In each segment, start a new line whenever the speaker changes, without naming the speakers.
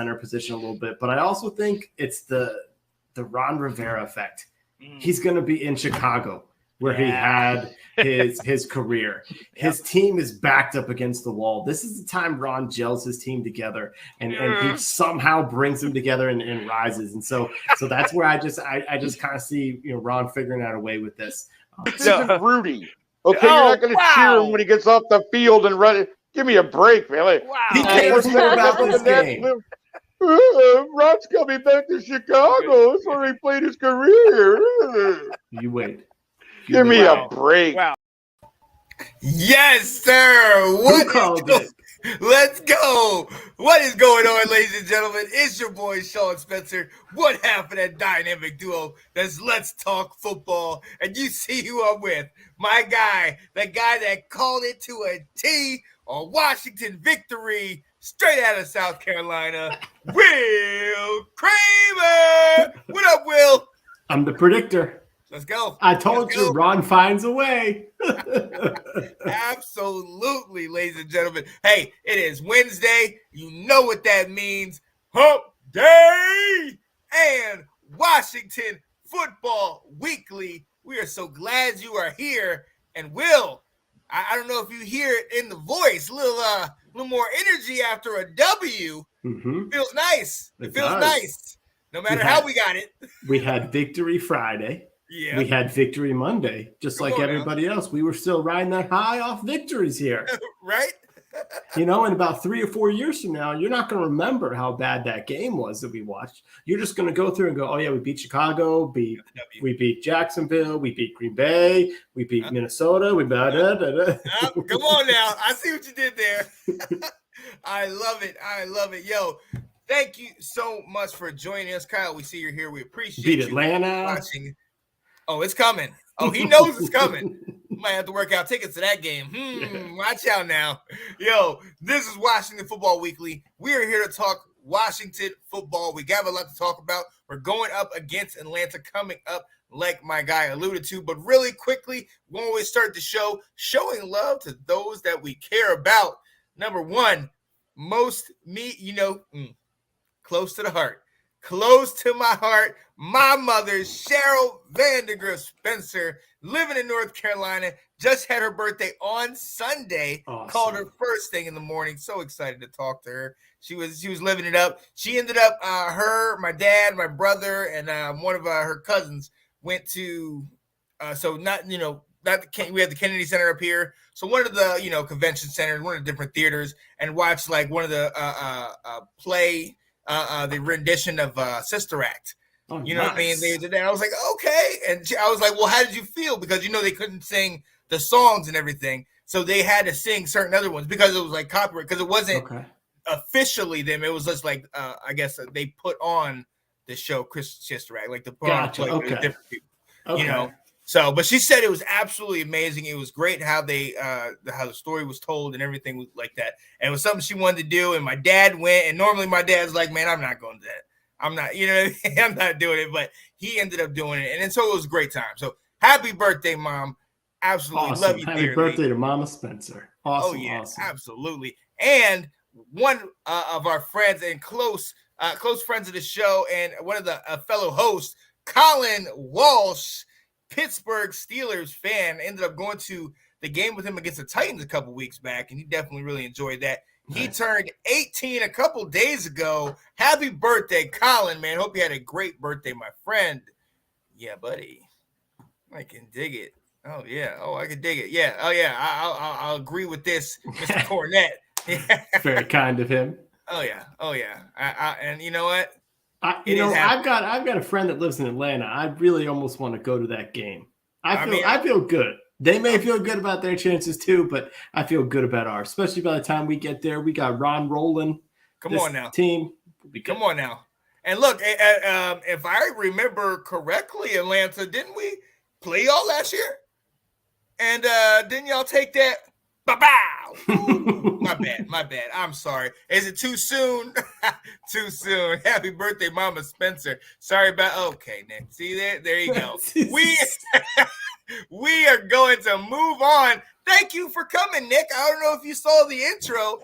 center position a little bit, but I also think it's the Ron Rivera effect. He's going to be in Chicago where he had his career. His team is backed up against the wall. This is the time Ron gels his team together and he somehow brings them together and rises. And so that's where I just kind of see, Ron figuring out a way with this.
This isn't Rudy. Okay, you're not going to cheer him when he gets off the field and run it. Give me a break, man.
Wow. He cares more about this game.
Ron's coming back to Chicago. That's where he played his career.
You wait.
Give me a break.
Wow. Yes, sir. Let's go. What is going on, ladies and gentlemen? It's your boy, Sean Spencer. What happened at Dynamic Duo? That's Let's Talk Football. And you see who I'm with. My guy, the guy that called it to a T on Washington victory, straight out of South Carolina, Will Kramer. What up, Will?
I'm the predictor.
Let's go.
I told you, Ron finds a way.
Absolutely, ladies and gentlemen. Hey, it is Wednesday. You know what that means. Hump Day and Washington Football Weekly. We are so glad you are here. And Will, I don't know if you hear it in the voice, a little more energy after a W.
Mm-hmm.
Feels nice. It feels nice. No matter how we got it.
We had Victory Friday.
Yeah.
We had Victory Monday, just like everybody else. We were still riding that high off victories here.
Right?
In about 3 or 4 years from now, you're not going to remember how bad that game was that we watched. You're just going to go through and go, oh, yeah, we beat Chicago, we beat Jacksonville, we beat Green Bay, we beat Minnesota.
Come on now. I see what you did there. I love it. Yo, thank you so much for joining us, Kyle. We see you're here. We appreciate
beat
you
Atlanta.
Watching. Oh, it's coming. Oh, he knows it's coming. Might have to work out tickets to that game. Watch out now. Yo, this is Washington Football Weekly. We are here to talk Washington football. We got a lot to talk about. We're going up against Atlanta coming up, like my guy alluded to. But really quickly, we always start the show showing love to those that we care about. Number one, close to the heart. Close to my heart, my mother, Cheryl Vandergriff Spencer, living in North Carolina, just had her birthday on Sunday. Awesome. Called her first thing in the morning. So excited to talk to her. She was living it up. She ended up, my dad, my brother, and one of her cousins went to, we have the Kennedy Center up here. So one of the, convention centers, one of the different theaters, and watched like one of the play. The rendition of Sister Act. Oh, you know what I mean? They did that. I was like, okay. And I was like, well, how did you feel? Because, they couldn't sing the songs and everything. So they had to sing certain other ones because it was like copyright. Because it wasn't officially them. It was just like, I guess they put on the show Sister Act. Like the different people, So, but she said it was absolutely amazing. It was great how how the story was told and everything was like that. And it was something she wanted to do. And my dad went. And normally my dad's like, man, I'm not going to that. I'm not, I'm not doing it. But he ended up doing it. And then so it was a great time. So happy birthday, Mom. Absolutely
awesome.
Love you.
Happy birthday to Mama Spencer. Awesome. Oh, yeah,
awesome. Absolutely. And one of our friends and close friends of the show and one of the fellow hosts, Colin Walsh, Pittsburgh Steelers fan, ended up going to the game with him against the Titans a couple weeks back, and he definitely really enjoyed that. Nice. He turned 18 a couple days ago. Happy birthday, Colin, man. Hope you had a great birthday, my friend. Yeah, buddy. I can dig it. Oh, yeah. Oh, I can dig it. Yeah. Oh, yeah. I'll agree with this, Mr. Cornett.
Very kind of him.
Oh, yeah. Oh, yeah. And you know what?
I've got a friend that lives in Atlanta. I really almost want to go to that game. I feel good. They may feel good about their chances too, but I feel good about ours. Especially by the time we get there, we got Ron rolling.
Come on now,
team.
Come on now. And look, if I remember correctly, Atlanta, didn't we play y'all last year? And didn't y'all take that? Bow. My bad. I'm sorry. Is it too soon? Too soon. Happy birthday, Mama Spencer. Sorry about. Okay, Nick. See that? There you go. We are going to move on. Thank you for coming, Nick. I don't know if you saw the intro,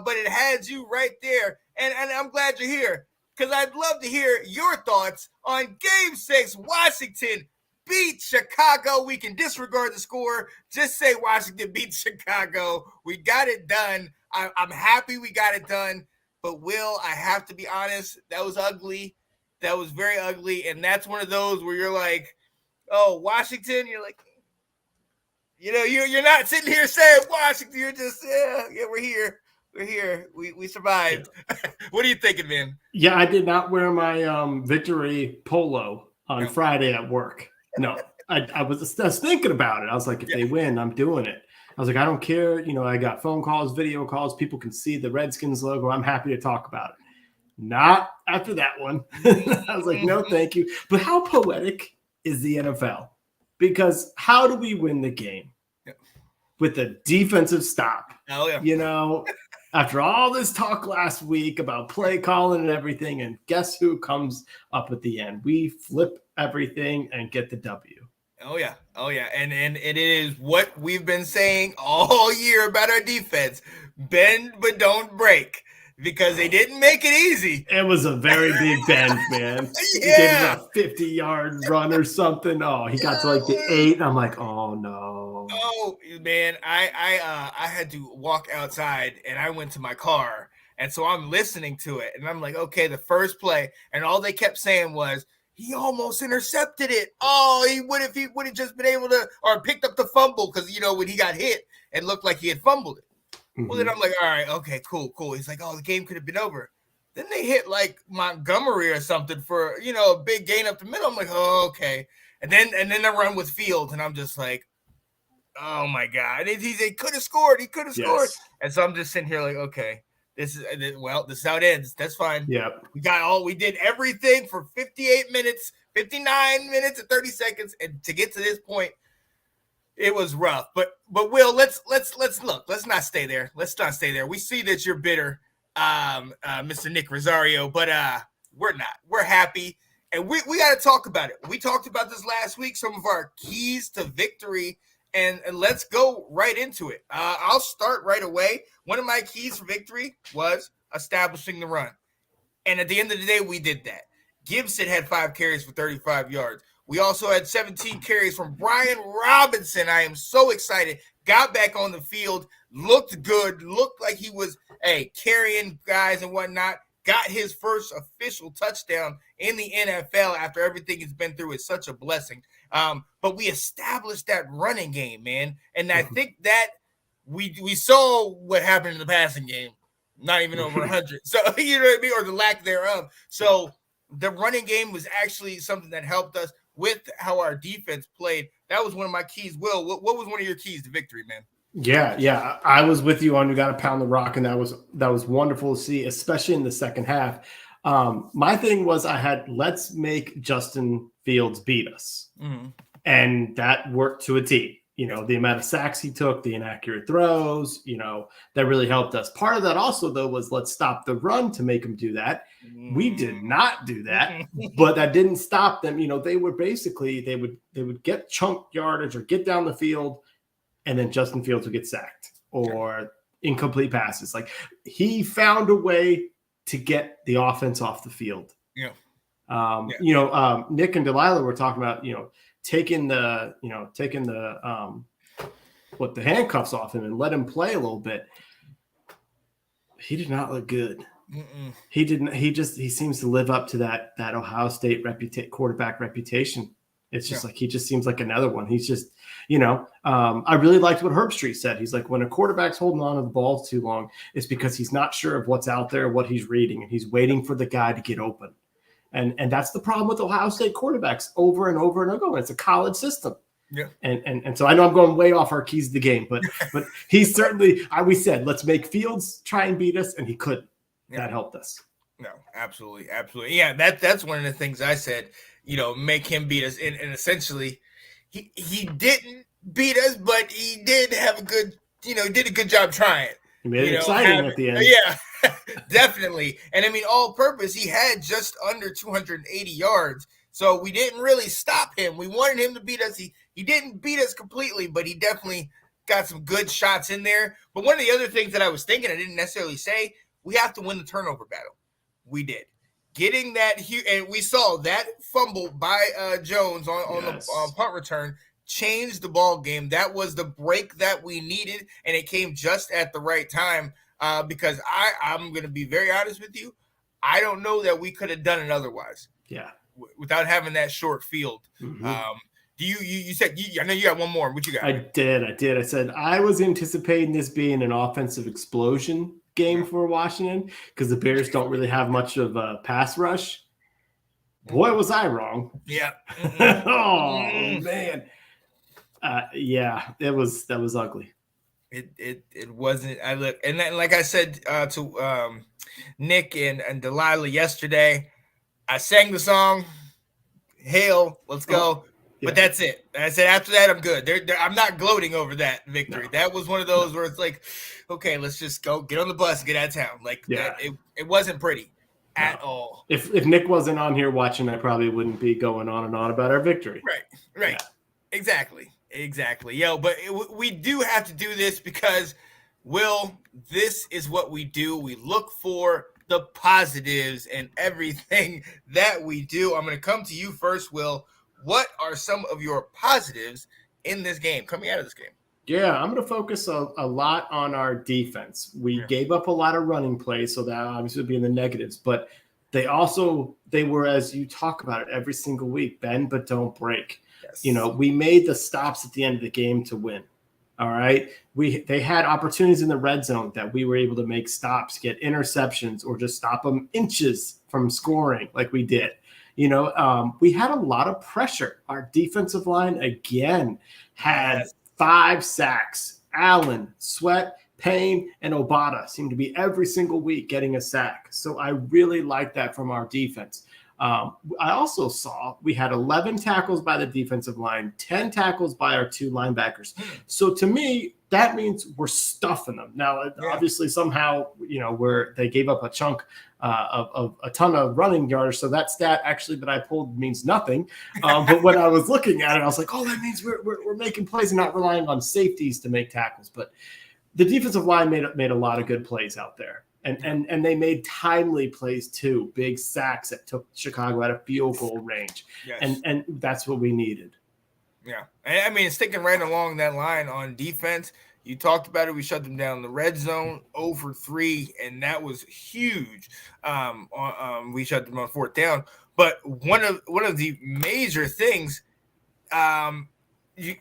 but it had you right there. and I'm glad you're here because I'd love to hear your thoughts on Game 6. Washington beat Chicago. We can disregard the score. Just say Washington beat Chicago. We got it done. I'm happy we got it done. But, Will, I have to be honest, that was ugly. That was very ugly. And that's one of those where you're like, oh, Washington, you're like, you're not sitting here saying Washington. You're just, yeah, we're here. We're here. We survived. Yeah. What are you thinking, man?
Yeah, I did not wear my victory polo on Friday at work. No, I was thinking about it. I was like, if they win, I'm doing it. I was like, I don't care. I got phone calls, video calls. People can see the Redskins logo. I'm happy to talk about it. Not after that one. I was like, no, thank you. But how poetic is the NFL? Because how do we win the game? With a defensive stop?
Oh, yeah.
After all this talk last week about play calling and everything, and guess who comes up at the end? We flip everything and get the W.
Oh, yeah. And it is what we've been saying all year about our defense. Bend, but don't break. Because they didn't make it easy.
It was a very big bend, man. He gave him a 50-yard run or something. Oh, he got to like the 8. I'm like, oh no.
Oh man, I had to walk outside and I went to my car, and so I'm listening to it, and I'm like, okay, the first play, and all they kept saying was, he almost intercepted it. Oh, he would have just been able to, or picked up the fumble, because when he got hit, it looked like he had fumbled it. Mm-hmm. Well, then I'm like, all right, okay, cool. He's like, oh, the game could have been over. Then they hit like Montgomery or something for, a big gain up the middle. I'm like, oh, okay. And then they run with Fields, and I'm just like, oh my God. He could have scored. He could have scored. And so I'm just sitting here like, okay, this is how it ends. That's fine.
Yeah.
We did everything for 58 minutes, 59 minutes and 30 seconds. And to get to this point, it was rough, but Will, let's look. Let's not stay there. We see that you're bitter, Mr. Nick Rosario, but we're not. We're happy, and we got to talk about it. We talked about this last week. Some of our keys to victory, and let's go right into it. I'll start right away. One of my keys for victory was establishing the run, and at the end of the day, we did that. Gibson had 5 carries for 35 yards. We also had 17 carries from Brian Robinson. I am so excited. Got back on the field, looked good, looked like he was carrying guys and whatnot. Got his first official touchdown in the NFL after everything he's been through. It's such a blessing. But we established that running game, man. And I think that we saw what happened in the passing game. Not even over 100. So, you know what I mean? Or the lack thereof. So the running game was actually something that helped us with how our defense played. That was one of my keys. Will, what was one of your keys to victory, man?
Yeah. I was with you on You Got to Pound the Rock, and that was wonderful to see, especially in the second half. My thing was let's make Justin Fields beat us. Mm-hmm. And that worked to a T. The amount of sacks he took, the inaccurate throws, that really helped us. Part of that also, though, was let's stop the run to make him do that. We did not do that, but that didn't stop them. They were basically, they would get chunk yardage or get down the field, and then Justin Fields would get sacked or incomplete passes. Like, he found a way to get the offense off the field.
Yeah.
Nick and Delilah were talking about, taking the handcuffs off him and let him play a little bit. He did not look good. Mm-mm. He didn't. He seems to live up to that Ohio State quarterback reputation. It's just like, he just seems like another one. He's just, I really liked what Herbstreit said. He's like, when a quarterback's holding on to the ball too long, it's because he's not sure of what's out there, what he's reading, and he's waiting for the guy to get open. And that's the problem with Ohio State quarterbacks over and over and over. It's a college system.
Yeah.
And so I know I'm going way off our keys to the game, but he's certainly, we said, let's make Fields try and beat us, and he couldn't. Yeah. That helped us.
No, absolutely. Absolutely. Yeah. That's one of the things I said, make him beat us. And essentially he didn't beat us, but he did have a good, did a good job trying.
He made it exciting at the end.
Yeah. Definitely. And all purpose, he had just under 280 yards. So we didn't really stop him. We wanted him to beat us. He didn't beat us completely, but he definitely got some good shots in there. But one of the other things that I was thinking, I didn't necessarily say, we have to win the turnover battle. We did. Getting that huge, and we saw that fumble by Jones on the punt return changed the ball game. That was the break that we needed, and it came just at the right time. Because I'm going to be very honest with you, I don't know that we could have done it otherwise.
Yeah,
without having that short field.
Mm-hmm.
You said I know you got one more. What you got?
I did. I said I was anticipating this being an offensive explosion game for Washington because the Bears don't really have much of a pass rush. Boy, was I wrong.
Yeah.
Man. That was ugly.
It wasn't. I look, and then, like I said to Nick and Delilah yesterday, I sang the song "Hail, let's go." Yeah. But that's it. I said after that, I'm good. I'm not gloating over that victory. No. That was one of those where it's like, okay, let's just go get on the bus and get out of town. Like, it wasn't pretty at all.
If Nick wasn't on here watching, I probably wouldn't be going on and on about our victory.
Right. Yeah. Exactly. Yo, but we do have to do this because, Will, this is what we do. We look for the positives in everything that we do. I'm going to come to you first, Will. What are some of your positives in this game, coming out of this game?
Yeah, I'm going to focus a lot on our defense. We gave up a lot of running plays, so that obviously would be in the negatives. But they were, as you talk about it every single week, bend but don't break. Yes. We made the stops at the end of the game to win. All right. They had opportunities in the red zone that we were able to make stops, get interceptions, or just stop them inches from scoring like we did. We had a lot of pressure. Our defensive line, again, had 5 sacks. Allen, Sweat, Payne, and Obata seemed to be every single week getting a sack. So I really like that from our defense. I also saw we had 11 tackles by the defensive line, 10 tackles by our 2 linebackers. So to me, that means we're stuffing them. Now, obviously, somehow, they gave up a chunk of a ton of running yards. So that stat actually that I pulled means nothing. But when I was looking at it, I was like, oh, that means we're making plays and not relying on safeties to make tackles. But the defensive line made a lot of good plays out there. And they made timely plays too, big sacks that took Chicago out of field goal range. Yes. And that's what we needed.
Yeah. I mean, sticking right along that line on defense, you talked about it. We shut them down in the red zone, 0 for 3, and that was huge. We shut them on 4th down. But one of the major things, you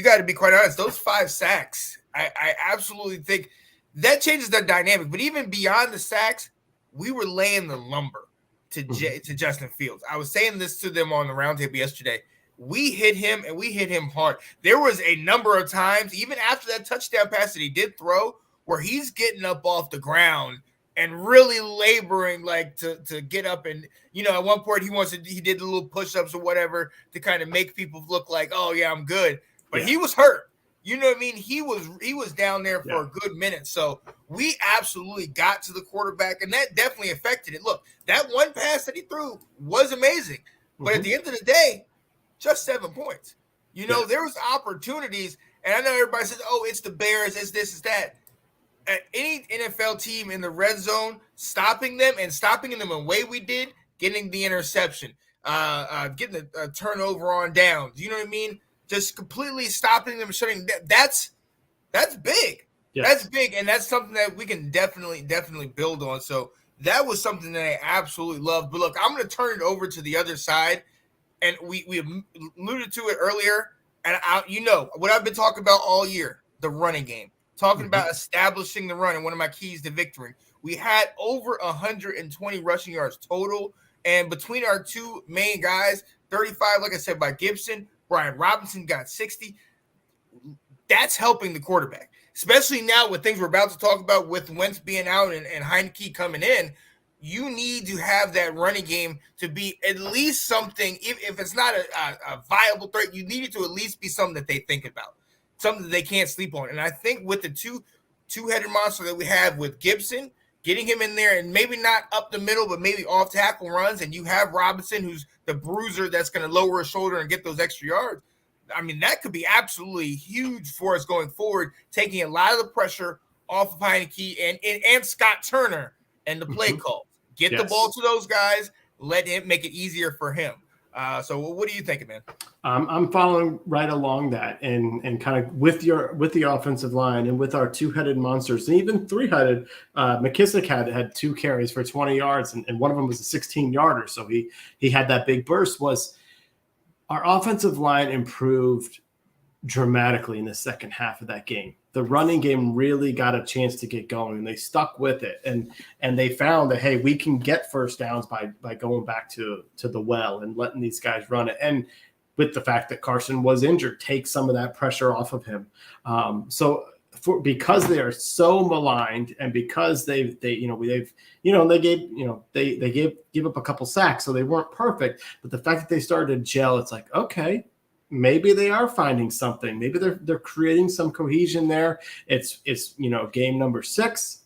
got to be quite honest. Those 5 sacks, I absolutely think that changes the dynamic. But even beyond the sacks, we were laying the lumber to Justin Fields. I was saying this to them on the roundtable yesterday. We hit him, and we hit him hard. There was a number of times, even after that touchdown pass that he did throw, where he's getting up off the ground and really laboring to get up. And, at one point he did the little push-ups or whatever to kind of make people look like, oh, yeah, I'm good. But he was hurt. You know what I mean? He was down there for a good minute. So we absolutely got to the quarterback, and that definitely affected it. Look, that one pass that he threw was amazing. But at the end of the day, just 7 points. There was opportunities, and I know everybody says, oh, it's the Bears, it's this, it's that. Any NFL team in the red zone, stopping them in the way we did, getting the interception, getting the turnover on downs. You know what I mean? Just completely stopping them, shutting. That's big. Yes. That's big, and that's something that we can definitely build on. So that was something that I absolutely loved. But look, I'm going to turn it over to the other side, and we alluded to it earlier. And what I've been talking about all year: the running game. Talking about establishing the run and one of my keys to victory. We had over 120 rushing yards total, and between our 2 main guys, 35, like I said, by Gibson. Brian Robinson got 60. That's helping the quarterback, especially now with things we're about to talk about with Wentz being out and Heinicke coming in. You need to have that running game to be at least something. If it's not a viable threat, you need it to at least be something that they think about, something that they can't sleep on. And I think with the two-headed monster that we have with Gibson, getting him in there and maybe not up the middle, but maybe off tackle runs, and you have Robinson, who's the bruiser that's going to lower his shoulder and get those extra yards. I mean, that could be absolutely huge for us going forward, taking a lot of the pressure off of Heinicke and Scott Turner and the play call. Get the ball to those guys. Let him make it easier for him. So what are you thinking, man?
I'm following right along that, and kind of with the offensive line and with our two-headed monsters, and even three-headed. McKissick had 2 carries for 20 yards, and one of them was a 16-yarder. So he had that big burst. Was our offensive line improved dramatically in the second half of that game. The running game really got a chance to get going, and they stuck with it. And they found that, hey, we can get first downs by going back to the well and letting these guys run it. And with the fact that Carson was injured, take some of that pressure off of him. Because they are so maligned, and because they gave up a couple sacks, so they weren't perfect. But the fact that they started to gel, it's like, okay, maybe they are finding something. Maybe they're creating some cohesion there. It's game number 6.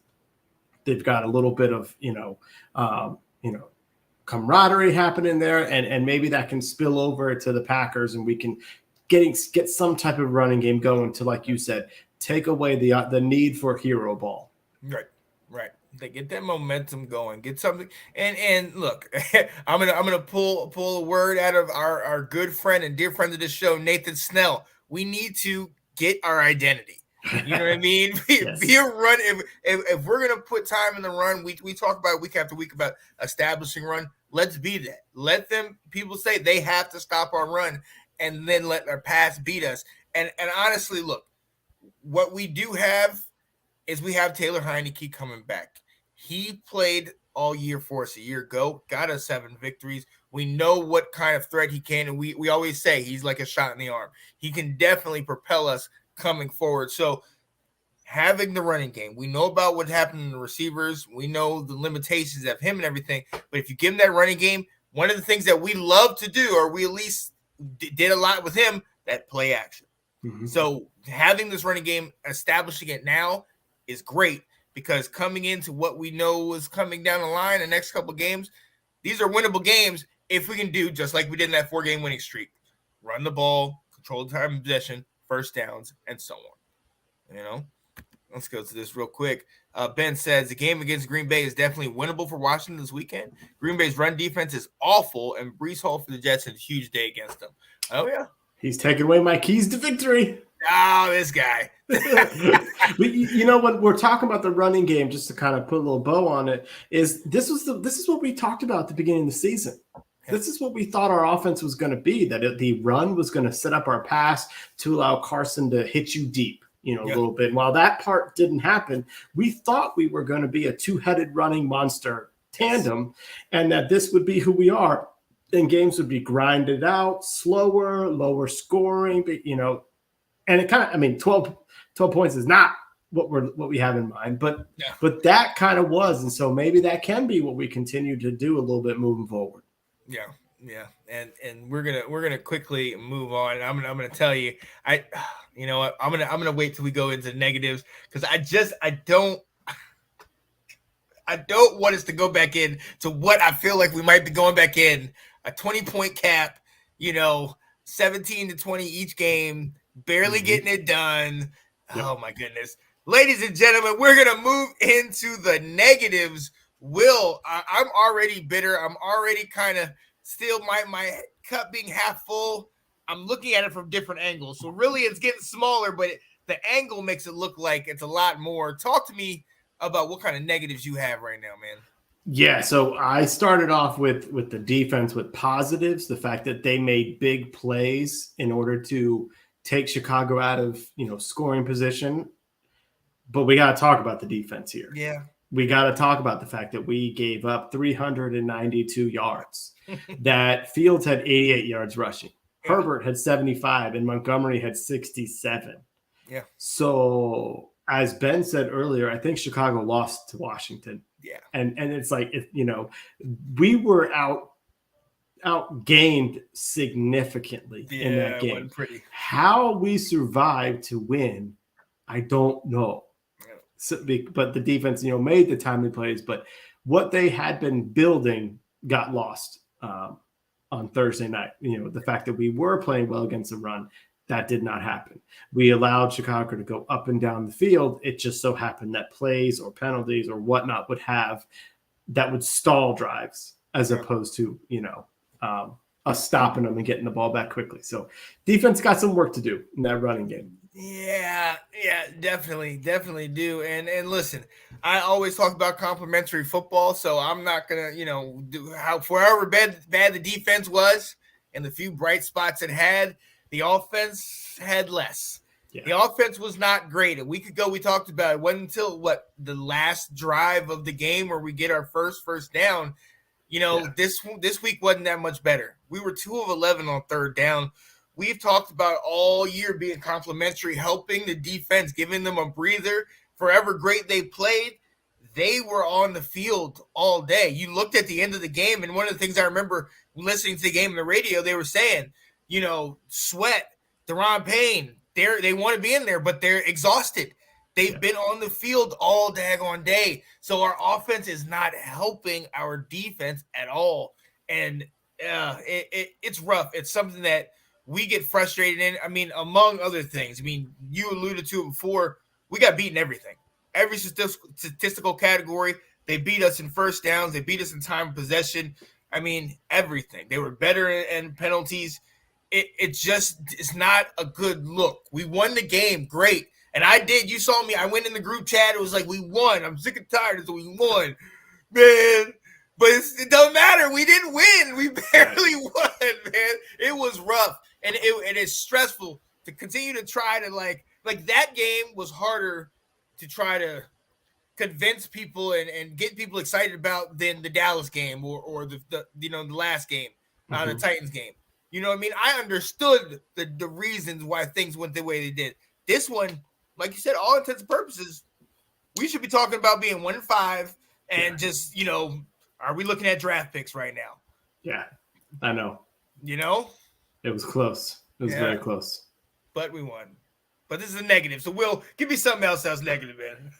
They've got a little bit of camaraderie happening there, and maybe that can spill over to the Packers, and we can get some type of running game going to, like you said, take away the need for hero ball.
Right. They get that momentum going, get something. And look, I'm gonna pull a word out of our good friend and dear friend of the show, Nathan Snell. We need to get our identity. You know what I mean?
Yes.
Be a run. If we're gonna put time in the run, we talk about week after week about establishing run. Let's be that. Let people say they have to stop our run, and then let our pass beat us. And honestly, look, what we do have is we have Taylor Heinicke coming back. He played all year for us a year ago, got us 7 victories. We know what kind of threat he can, and we always say he's like a shot in the arm. He can definitely propel us coming forward. So having the running game, we know about what happened in the receivers. We know the limitations of him and everything. But if you give him that running game, one of the things that we love to do, or we at least did a lot with him, that play action. Mm-hmm. So having this running game, establishing it now is great, because coming into what we know is coming down the line the next couple of games, these are winnable games if we can do just like we did in that 4-game winning streak. Run the ball, control the time of possession, first downs, and so on. Let's go to this real quick. Ben says the game against Green Bay is definitely winnable for Washington this weekend. Green Bay's run defense is awful, and Breece Hall for the Jets had a huge day against them. Oh, yeah.
He's taking away my keys to victory.
Oh, this guy.
When we're talking about the running game, just to kind of put a little bow on it, this is what we talked about at the beginning of the season. This is what we thought our offense was going to be, that the run was going to set up our pass to allow Carson to hit you deep, a little bit. And while that part didn't happen, we thought we were going to be a 2-headed running monster tandem, and that this would be who we are. And games would be grinded out, slower, lower scoring, but and it kind of, 12 points is not what we have in mind, but that kind of was, and so maybe that can be what we continue to do a little bit moving forward.
Yeah, and we're gonna quickly move on. I'm gonna tell you, I'm gonna wait till we go into negatives, because I don't want us to go back in to what I feel like we might be going back in, a 20-point cap, 17 to 20 each game, barely getting it done. Yep. Oh my goodness. Ladies and gentlemen, we're going to move into the negatives. Will, I'm already bitter. I'm already kind of still my cup being half full. I'm looking at it from different angles. So really it's getting smaller, but the angle makes it look like it's a lot more. Talk to me about what kind of negatives you have right now, man.
Yeah, so I started off with the defense with positives, the fact that they made big plays in order to take Chicago out of, scoring position. But we got to talk about the defense here.
Yeah.
We got to talk about the fact that we gave up 392 yards, that Fields had 88 yards rushing. Yeah. Herbert had 75 and Montgomery had 67.
Yeah.
So as Ben said earlier, I think Chicago lost to Washington.
Yeah.
And it's like, we were outgained significantly in that game. How we survived to win, I don't know. Yeah. So, but the defense, made the timely plays, but what they had been building got lost on Thursday night. The fact that we were playing well against the run, That did not happen. We allowed Chicago to go up and down the field. It just so happened that plays or penalties or whatnot would stall drives as opposed to, us stopping them and getting the ball back quickly. So defense got some work to do in that running game.
Yeah, definitely do. And listen, I always talk about complementary football, so I'm not gonna, do however bad the defense was and the few bright spots it had, the offense had less. Yeah. The offense was not great. A week ago we talked about it. Wasn't until the last drive of the game where we get our first down. This week wasn't that much better. We were 2 of 11 on third down. We've talked about all year being complimentary, helping the defense, giving them a breather. Forever great they played. They were on the field all day. You looked at the end of the game, and one of the things I remember listening to the game on the radio, they were saying, Sweat, Deron Payne, they want to be in there, but they're exhausted. They've been on the field all daggone day. So our offense is not helping our defense at all. And it's rough. It's something that we get frustrated in. I mean, among other things. I mean, you alluded to it before. We got beaten everything. Every statistical category. They beat us in first downs. They beat us in time of possession. I mean, everything. They were better in penalties. It's not a good look. We won the game. Great. And I did. You saw me. I went in the group chat. It was like, we won. I'm sick and tired of it. We won. Man. But it doesn't matter. We didn't win. We barely won, man. It was rough. And it is stressful to continue to try to, like that game was harder to try to convince people and get people excited about than the Dallas game or the last game, the Titans game. You know what I mean? I understood the reasons why things went the way they did. This one, like you said, all intents and purposes, we should be talking about being 1-5 and just, are we looking at draft picks right now?
Yeah, I know.
It
was close. It was very close.
But we won. But this is a negative. So, Will, give me something else that's negative, man.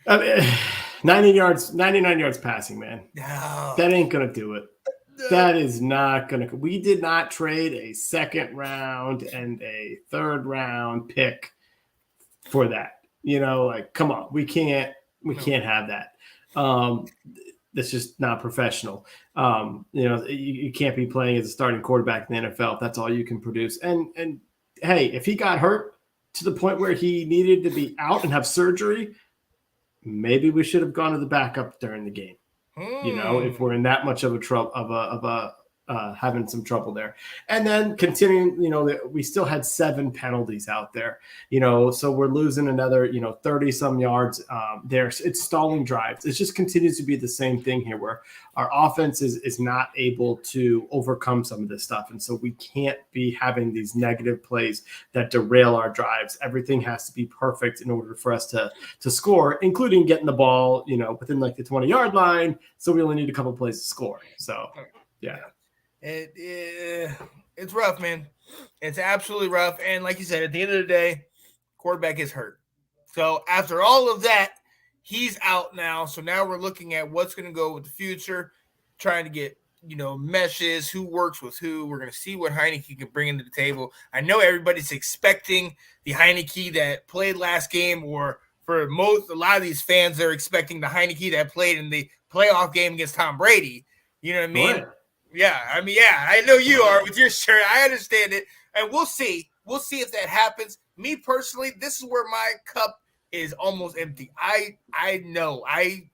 I mean, 99 yards passing, man.
No.
That ain't going to do it. That is not going to – we did not trade a second round and a third round pick for that. Come on. We can't have that. That's just not professional. You can't be playing as a starting quarterback in the NFL if that's all you can produce. And hey, if he got hurt to the point where he needed to be out and have surgery, maybe we should have gone to the backup during the game. If we're in that much of a having some trouble there. And then continuing, we still had 7 penalties out there, so we're losing another, 30 some yards there. It's stalling drives. It just continues to be the same thing here where our offense is not able to overcome some of this stuff. And so we can't be having these negative plays that derail our drives. Everything has to be perfect in order for us to score, including getting the ball, within like the 20-yard line. So we only need a couple plays to score. So, yeah.
It's rough, man. It's absolutely rough. And like you said, at the end of the day, quarterback is hurt. So after all of that, he's out now. So now we're looking at what's going to go with the future, trying to get, meshes, who works with who. We're going to see what Heinicke can bring into the table. I know everybody's expecting the Heinicke that played last game, or for a lot of these fans, they're expecting the Heinicke that played in the playoff game against Tom Brady. You know what I mean?
What?
Yeah, I know you are with your shirt. I understand it. And we'll see. We'll see if that happens. Me personally, this is where my cup is almost empty. I know. I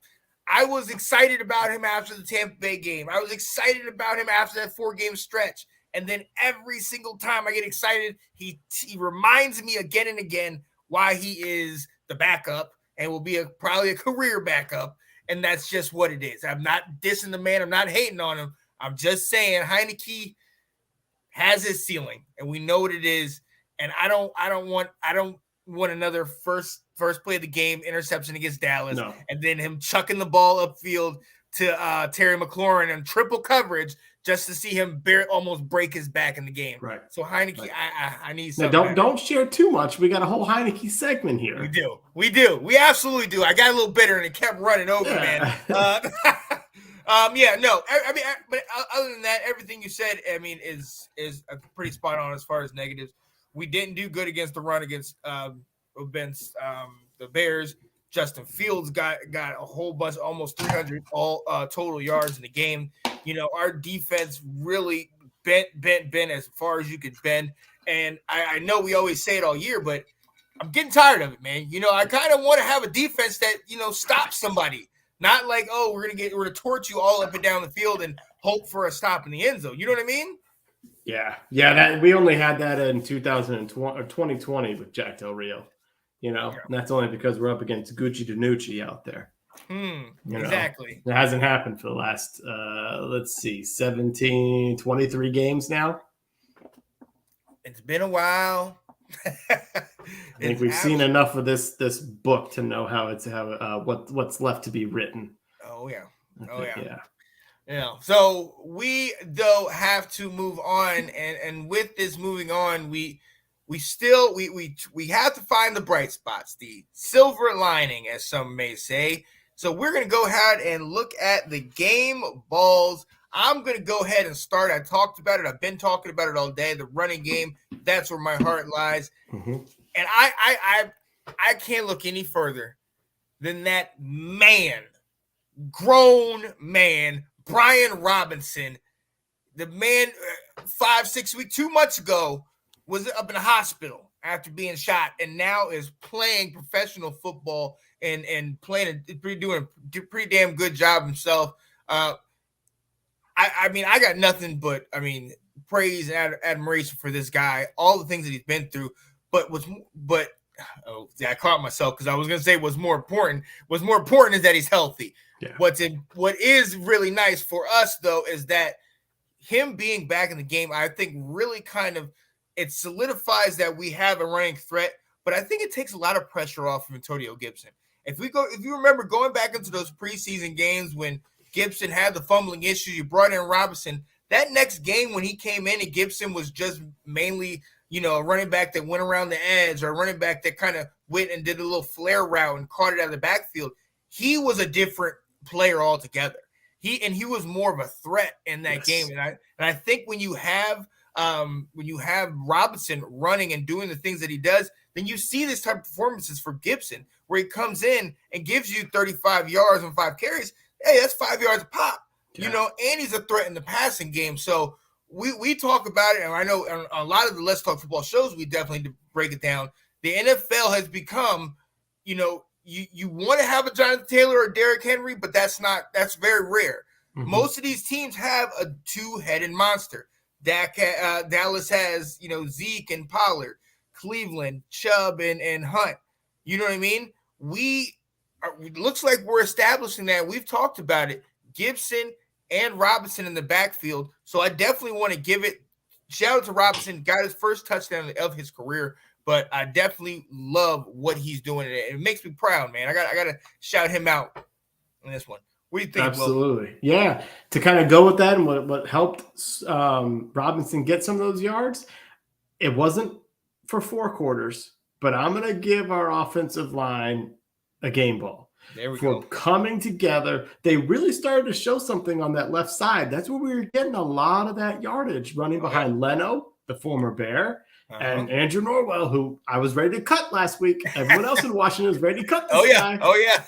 was excited about him after the Tampa Bay game. I was excited about him after that 4-game stretch. And then every single time I get excited, he reminds me again and again why he is the backup and will be probably a career backup. And that's just what it is. I'm not dissing the man. I'm not hating on him. I'm just saying Heinicke has his ceiling, and we know what it is. And I don't want another first play of the game interception against Dallas, and then him chucking the ball upfield to Terry McLaurin and triple coverage just to see him almost break his back in the game.
Right.
So Heinicke, right. I need something.
Now don't share too much. We got a whole Heinicke segment here.
We do. We absolutely do. I got a little bitter and it kept running over, man. But other than that, everything you said, is pretty spot on as far as negatives. We didn't do good against the run against the Bears. Justin Fields got a whole bunch, almost 300 total yards in the game. Our defense really bent as far as you could bend. And I know we always say it all year, but I'm getting tired of it, man. I kind of want to have a defense that, stops somebody. Not like, oh, we're gonna torch you all up and down the field and hope for a stop in the end zone. You know what I mean?
Yeah. That we only had that in 2020 or 2020 with Jack Del Rio. And that's only because we're up against Gucci Danucci out there.
Exactly.
It hasn't happened for the last 23 games now.
It's been a while.
I think we've seen enough of this book to know what's left to be written.
Oh yeah. So we though have to move on, and with this moving on, we have to find the bright spots, the silver lining, as some may say. So we're gonna go ahead and look at the game balls. I'm going to go ahead and start. I talked about it. I've been talking about it all day. The running game, that's where my heart lies. Mm-hmm. And I can't look any further than that grown man, Brian Robinson. The man 5-6 weeks, 2 months ago, was up in the hospital after being shot, and now is playing professional football and doing a pretty damn good job himself. I got nothing but praise and admiration for this guy, all the things that he's been through. I caught myself because I was gonna say what's more important is that he's healthy. Yeah. What is really nice for us though is that him being back in the game, I think really kind of it solidifies that we have a running threat, but I think it takes a lot of pressure off of Antonio Gibson. If you remember going back into those preseason games when Gibson had the fumbling issue, you brought in Robinson. That next game when he came in and Gibson was just mainly, a running back that went around the edge or a running back that kind of went and did a little flare route and caught it out of the backfield. He was a different player altogether. He was more of a threat in that game. And I think when you have Robinson running and doing the things that he does, then you see this type of performances for Gibson where he comes in and gives you 35 yards and 5 carries. Hey, that's 5 yards a pop, and he's a threat in the passing game. So we talk about it, and I know on a lot of the Let's Talk Football shows, we definitely break it down. The NFL has become, you want to have a Jonathan Taylor or Derrick Henry, but that's very rare. Mm-hmm. Most of these teams have a two-headed monster. Dallas has, Zeke and Pollard, Cleveland, Chubb and Hunt. You know what I mean? It looks like we're establishing that. We've talked about it. Gibson and Robinson in the backfield. So I definitely want to give it shout out to Robinson. Got his first touchdown of his career, but I definitely love what he's doing. It makes me proud, man. I got to shout him out in this one. What do you think?
Absolutely. Will? Yeah. To kind of go with that and what helped Robinson get some of those yards, it wasn't for 4 quarters, but I'm going to give our offensive line a game ball.
There we go.
Coming together. They really started to show something on that left side. That's where we were getting a lot of that yardage running behind Leno, the former Bear, and Andrew Norwell, who I was ready to cut last week. Everyone else in Washington was ready to cut this guy.
Oh, yeah.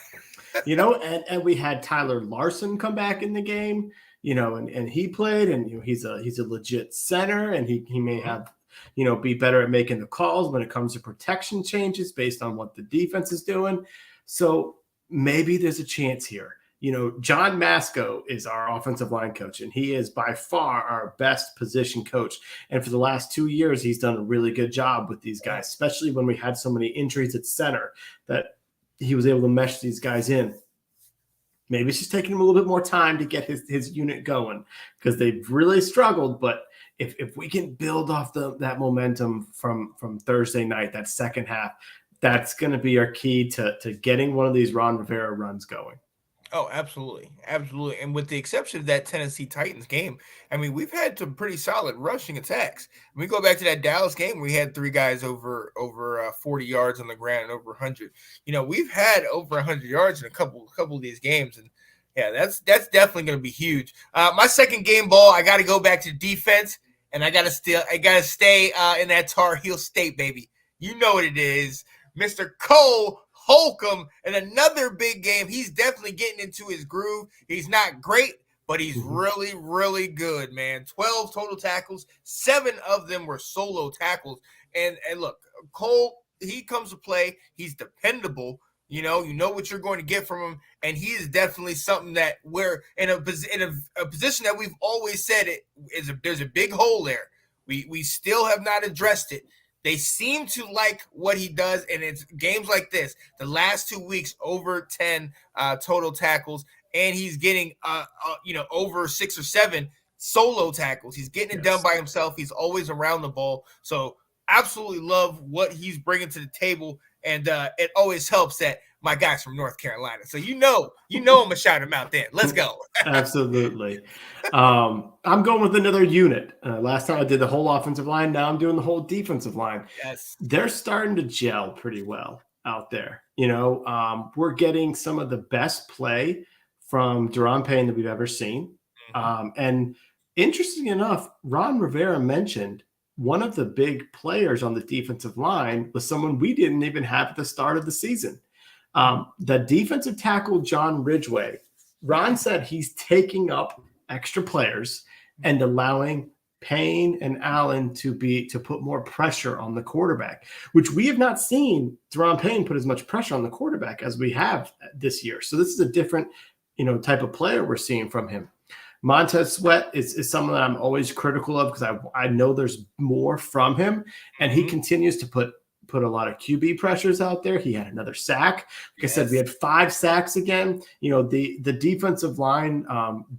And we had Tyler Larson come back in the game, and he played, and he's a legit center, and he may have, be better at making the calls when it comes to protection changes based on what the defense is doing. So maybe there's a chance here. John Masco is our offensive line coach, and he is by far our best position coach. And for the last 2 years, he's done a really good job with these guys, especially when we had so many injuries at center that he was able to mesh these guys in. Maybe it's just taking him a little bit more time to get his unit going because they've really struggled. But if we can build off that momentum from Thursday night, that second half, that's going to be our key to getting one of these Ron Rivera runs going.
Oh, absolutely. Absolutely. And with the exception of that Tennessee Titans game, we've had some pretty solid rushing attacks. We go back to that Dallas game, we had 3 guys over 40 yards on the ground and over 100. We've had over 100 yards in a couple of these games. And yeah, that's definitely going to be huge. My second game ball, I got to go back to defense. and I gotta stay in that Tar Heel state, baby. You know what it is, Mr. Cole Holcomb, in another big game. He's definitely getting into his groove. He's not great, but he's really, really good, man. 12 total tackles, 7 of them were solo tackles. And look, Cole, he comes to play. He's dependable. You know what you're going to get from him, and he is definitely something that we're in a position that we've always said there's a big hole there. We still have not addressed it. They seem to like what he does, and it's games like this. The last 2 weeks, over 10 total tackles, and he's getting over 6 or 7 solo tackles. He's getting it done by himself. He's always around the ball. So absolutely love what he's bringing to the table. And it always helps that my guy's from North Carolina. So I'm going to shout him out there. Let's go.
Absolutely. I'm going with another unit. Last time I did the whole offensive line. Now I'm doing the whole defensive line.
Yes.
They're starting to gel pretty well out there. We're getting some of the best play from Daron Payne that we've ever seen. And interesting enough, Ron Rivera mentioned one of the big players on the defensive line was someone we didn't even have at the start of the season. The defensive tackle, John Ridgeway. Ron said he's taking up extra players and allowing Payne and Allen to put more pressure on the quarterback, which we have not seen Daron Payne put as much pressure on the quarterback as we have this year. So this is a different, type of player we're seeing from him. Montez Sweat is someone that I'm always critical of because I know there's more from him, and he continues to put a lot of QB pressures out there. He had another sack. Like I said, we had 5 sacks again. The defensive line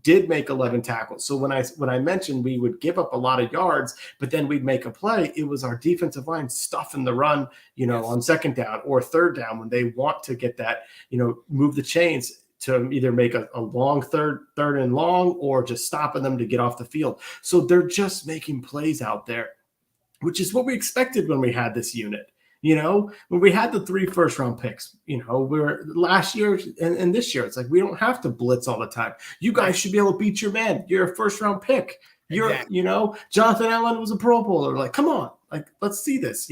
did make 11 tackles. So when I mentioned we would give up a lot of yards, but then we'd make a play, it was our defensive line stuffing the run, on second down or third down when they want to get that, move the chains to either make a long third and long or just stopping them to get off the field. So they're just making plays out there, which is what we expected when we had this unit. When we had the 3 first-round picks, we were last year and this year, it's like we don't have to blitz all the time. You guys should be able to beat your man. You're a first-round pick. Exactly. Jonathan Allen was a Pro Bowler. Like, come on, let's see this.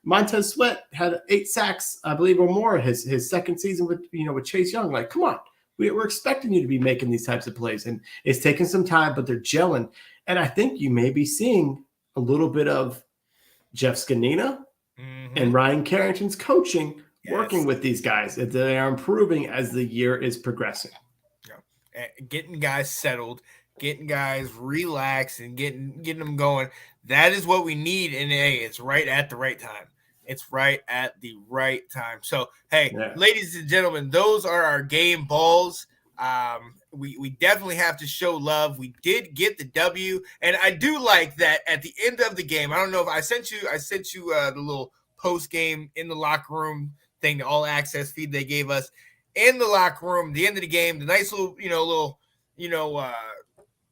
Montez Sweat had 8 sacks, I believe, or more his second season with Chase Young. Like, come on, we're expecting you to be making these types of plays, and it's taking some time, but they're gelling. And I think you may be seeing a little bit of Jeff Scanina and Ryan Carrington's coaching working with these guys. They are improving as the year is progressing.
Getting guys settled, getting guys relaxed, and getting them going. That is what we need, and it's right at the right time. It's right at the right time. So, ladies and gentlemen, those are our game balls. We definitely have to show love. We did get the W, and I do like that at the end of the game. I don't know if I sent you the little post game in the locker room thing, the all access feed they gave us in the locker room. The end of the game, the nice little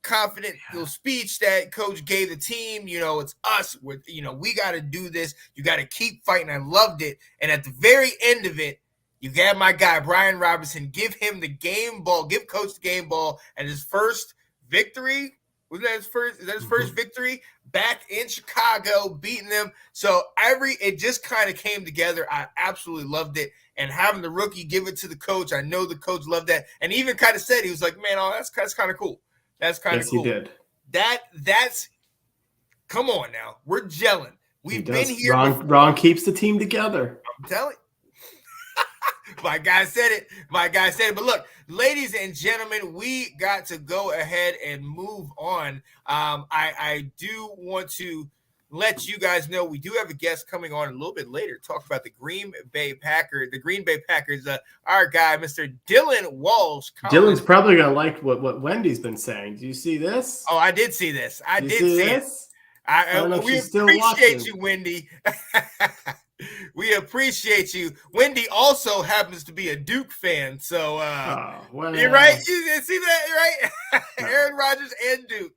confident little speech that coach gave the team. It's us. We got to do this. You got to keep fighting. I loved it. And at the very end of it, you got my guy, Brian Robinson, give him the game ball, give coach the game ball and his first victory. Was that his first? Is that his first victory back in Chicago, beating them? So it just kind of came together. I absolutely loved it. And having the rookie give it to the coach, I know the coach loved that. And even kind of said, he was like, man, that's kind of cool. That's kind of cool.
He did.
That's come on now. We're gelling. We've been here.
Ron keeps the team together.
I'm telling you. My guy said it. But look, ladies and gentlemen, we got to go ahead and move on. I do want to let you guys know we do have a guest coming on a little bit later to talk about the Green Bay Packers. Our guy, Mr. Dylan Walsh.
Dylan's probably going to like what Wendy's been saying. Do you see this?
Oh, I did see this. I did see this. We appreciate you, Wendy. We appreciate you. Wendy also happens to be a Duke fan, so you're right. You see that, right? Aaron Rodgers and Duke.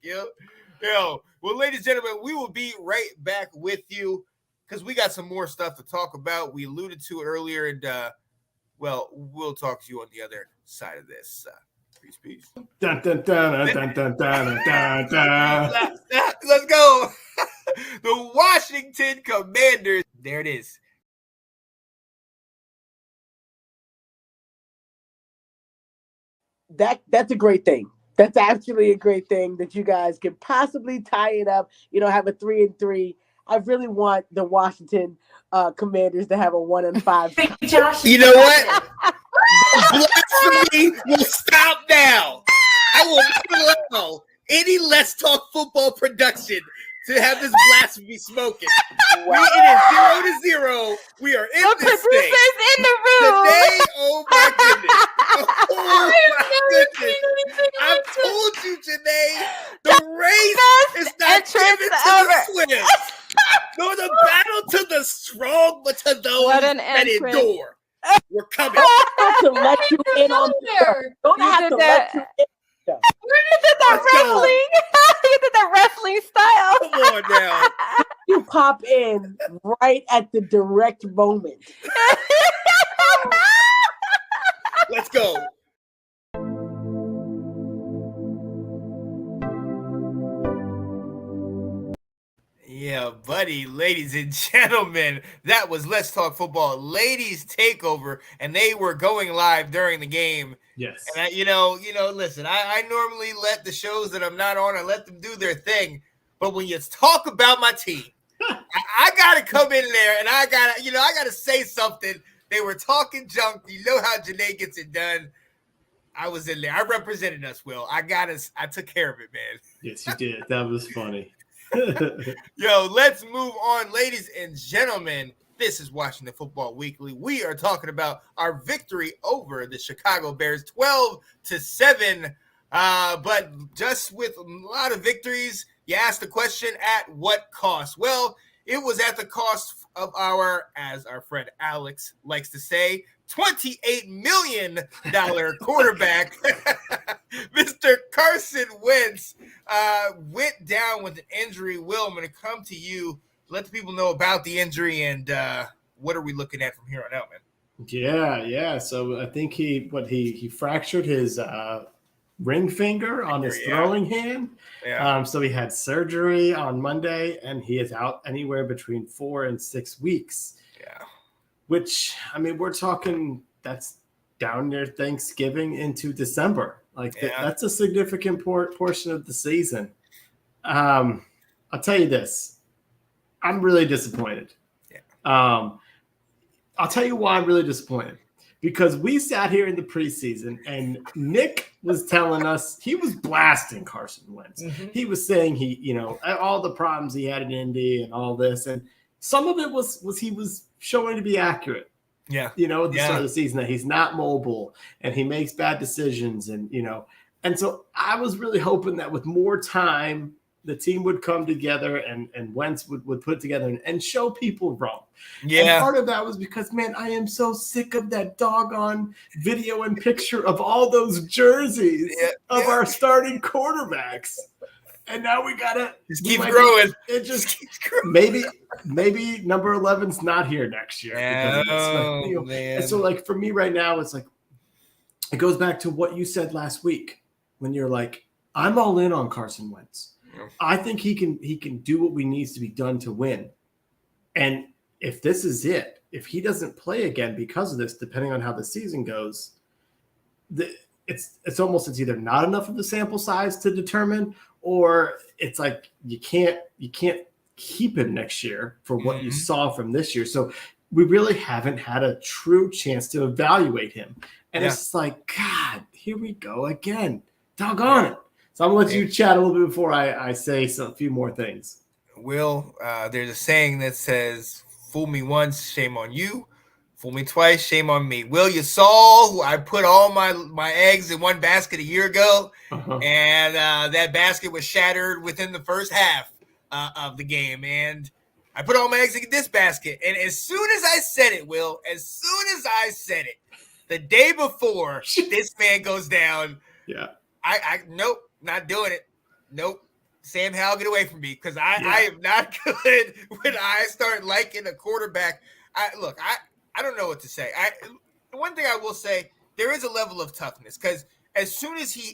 Well, ladies and gentlemen, we will be right back with you because we got some more stuff to talk about. We alluded to it earlier, and we'll talk to you on the other side of this. Peace.
Dun, dun, dun, dun, dun, dun, dun, dun.
Let's go. The Washington Commanders. There it is.
That's a great thing. That's actually a great thing that you guys can possibly tie it up. Have a 3-3. I really want the Washington Commanders to have a 1-5.
Josh, you know what? Blasphemy will stop now. I will not allow any Let's Talk Football production to have this blasphemy smoking. Wow. It is 0-0. We are in
the
this thing.
In the room.
Today, oh my goodness. Oh my goodness. I've told you, Janae, the race is not given to the swift. Nor the battle to the strong, but to those that endure. We're coming.
I have to let you in on the Don't have to let you in.
You did that wrestling. You did that wrestling style.
Come on now.
You pop in right at the direct moment.
Let's go. Yeah, buddy, ladies and gentlemen, that was Let's Talk Football Ladies Takeover, and they were going live during the game.
Yes.
And listen, I normally let the shows that I'm not on, I let them do their thing. But when you talk about my team, I gotta come in there and I gotta say something. They were talking junk. You know how Janae gets it done. I was in there. I represented us, Will. I took care of it, man.
Yes, you did. That was funny.
Yo, let's move on, ladies and gentlemen. This is Washington Football Weekly. We are talking about our victory over the Chicago Bears, 12-7. But just with a lot of victories, you asked the question, at what cost? Well, it was at the cost of as our friend Alex likes to say, $28 million quarterback, Mr. Carson Wentz, went down with an injury. Will, I'm going to come to you. Let the people know about the injury and what are we looking at from here on out, man?
Yeah. So I think he fractured his ring finger on his throwing hand. Yeah. So he had surgery on Monday, and he is out anywhere between 4 and 6 weeks.
Yeah.
Which, I mean, we're talking that's down near Thanksgiving into December. That's a significant portion of the season. I'll tell you this. I'm really disappointed.
Yeah.
I'll tell you why I'm really disappointed. Because we sat here in the preseason and Nick was telling us he was blasting Carson Wentz. Mm-hmm. He was saying all the problems he had in Indy and all this. And some of it was he was showing to be accurate.
Yeah.
At the start of the season, that he's not mobile and he makes bad decisions. And so I was really hoping that with more time, the team would come together and Wentz would put together and show people wrong. Yeah. And part of that was because, man, I am so sick of that doggone video and picture of all those jerseys of our starting quarterbacks. And now we gotta
keep growing.
It just keeps growing. Maybe number 11's not here next year.
Man.
And so for me right now, it's it goes back to what you said last week when you're like, I'm all in on Carson Wentz. I think he can do what needs to be done to win. And if this is it, if he doesn't play again because of this, depending on how the season goes, it's either not enough of the sample size to determine, or it's you can't keep him next year for what you saw from this year. So we really haven't had a true chance to evaluate him. And it's God, here we go again. Doggone it. So I'm going to let you chat a little bit before I say a few more things.
Will, there's a saying that says, fool me once, shame on you. Fool me twice, shame on me. Will, you saw I put all my eggs in one basket a year ago, and that basket was shattered within the first half of the game. And I put all my eggs in this basket. And as soon as I said it, Will, the day before this man goes down, I nope. Not doing it. Nope. Sam Howell, get away from me, because I am not good when I start liking a quarterback. I don't know what to say. One thing I will say, there is a level of toughness, because as soon as he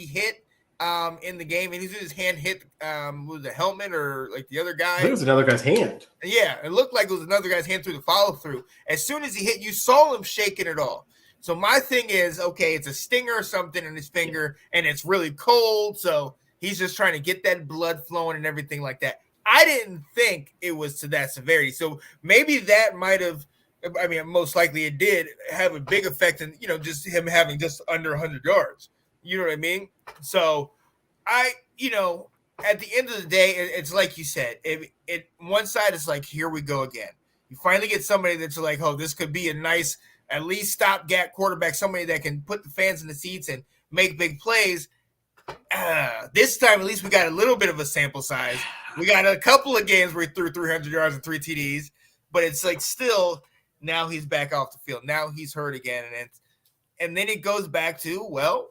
hit in the game, and his hand hit was the helmet or like the other guy.
I think it was another guy's hand.
Yeah, it looked like it was another guy's hand through the follow through. As soon as he hit, you saw him shaking it all. So my thing is, okay, it's a stinger or something in his finger, and it's really cold, so he's just trying to get that blood flowing and everything like that. I didn't think it was to that severity. So maybe that might have, I mean, most likely it did have a big effect in, just him having just under 100 yards. You know what I mean? So at the end of the day, it's like you said, it one side is like, here we go again. You finally get somebody that's like, oh, this could be a nice, at least stopgap quarterback, somebody that can put the fans in the seats and make big plays. This time, at least we got a little bit of a sample size. We got a couple of games where he threw 300 yards and 3 TDs, but it's like still now he's back off the field. Now he's hurt again, and then it goes back to, well,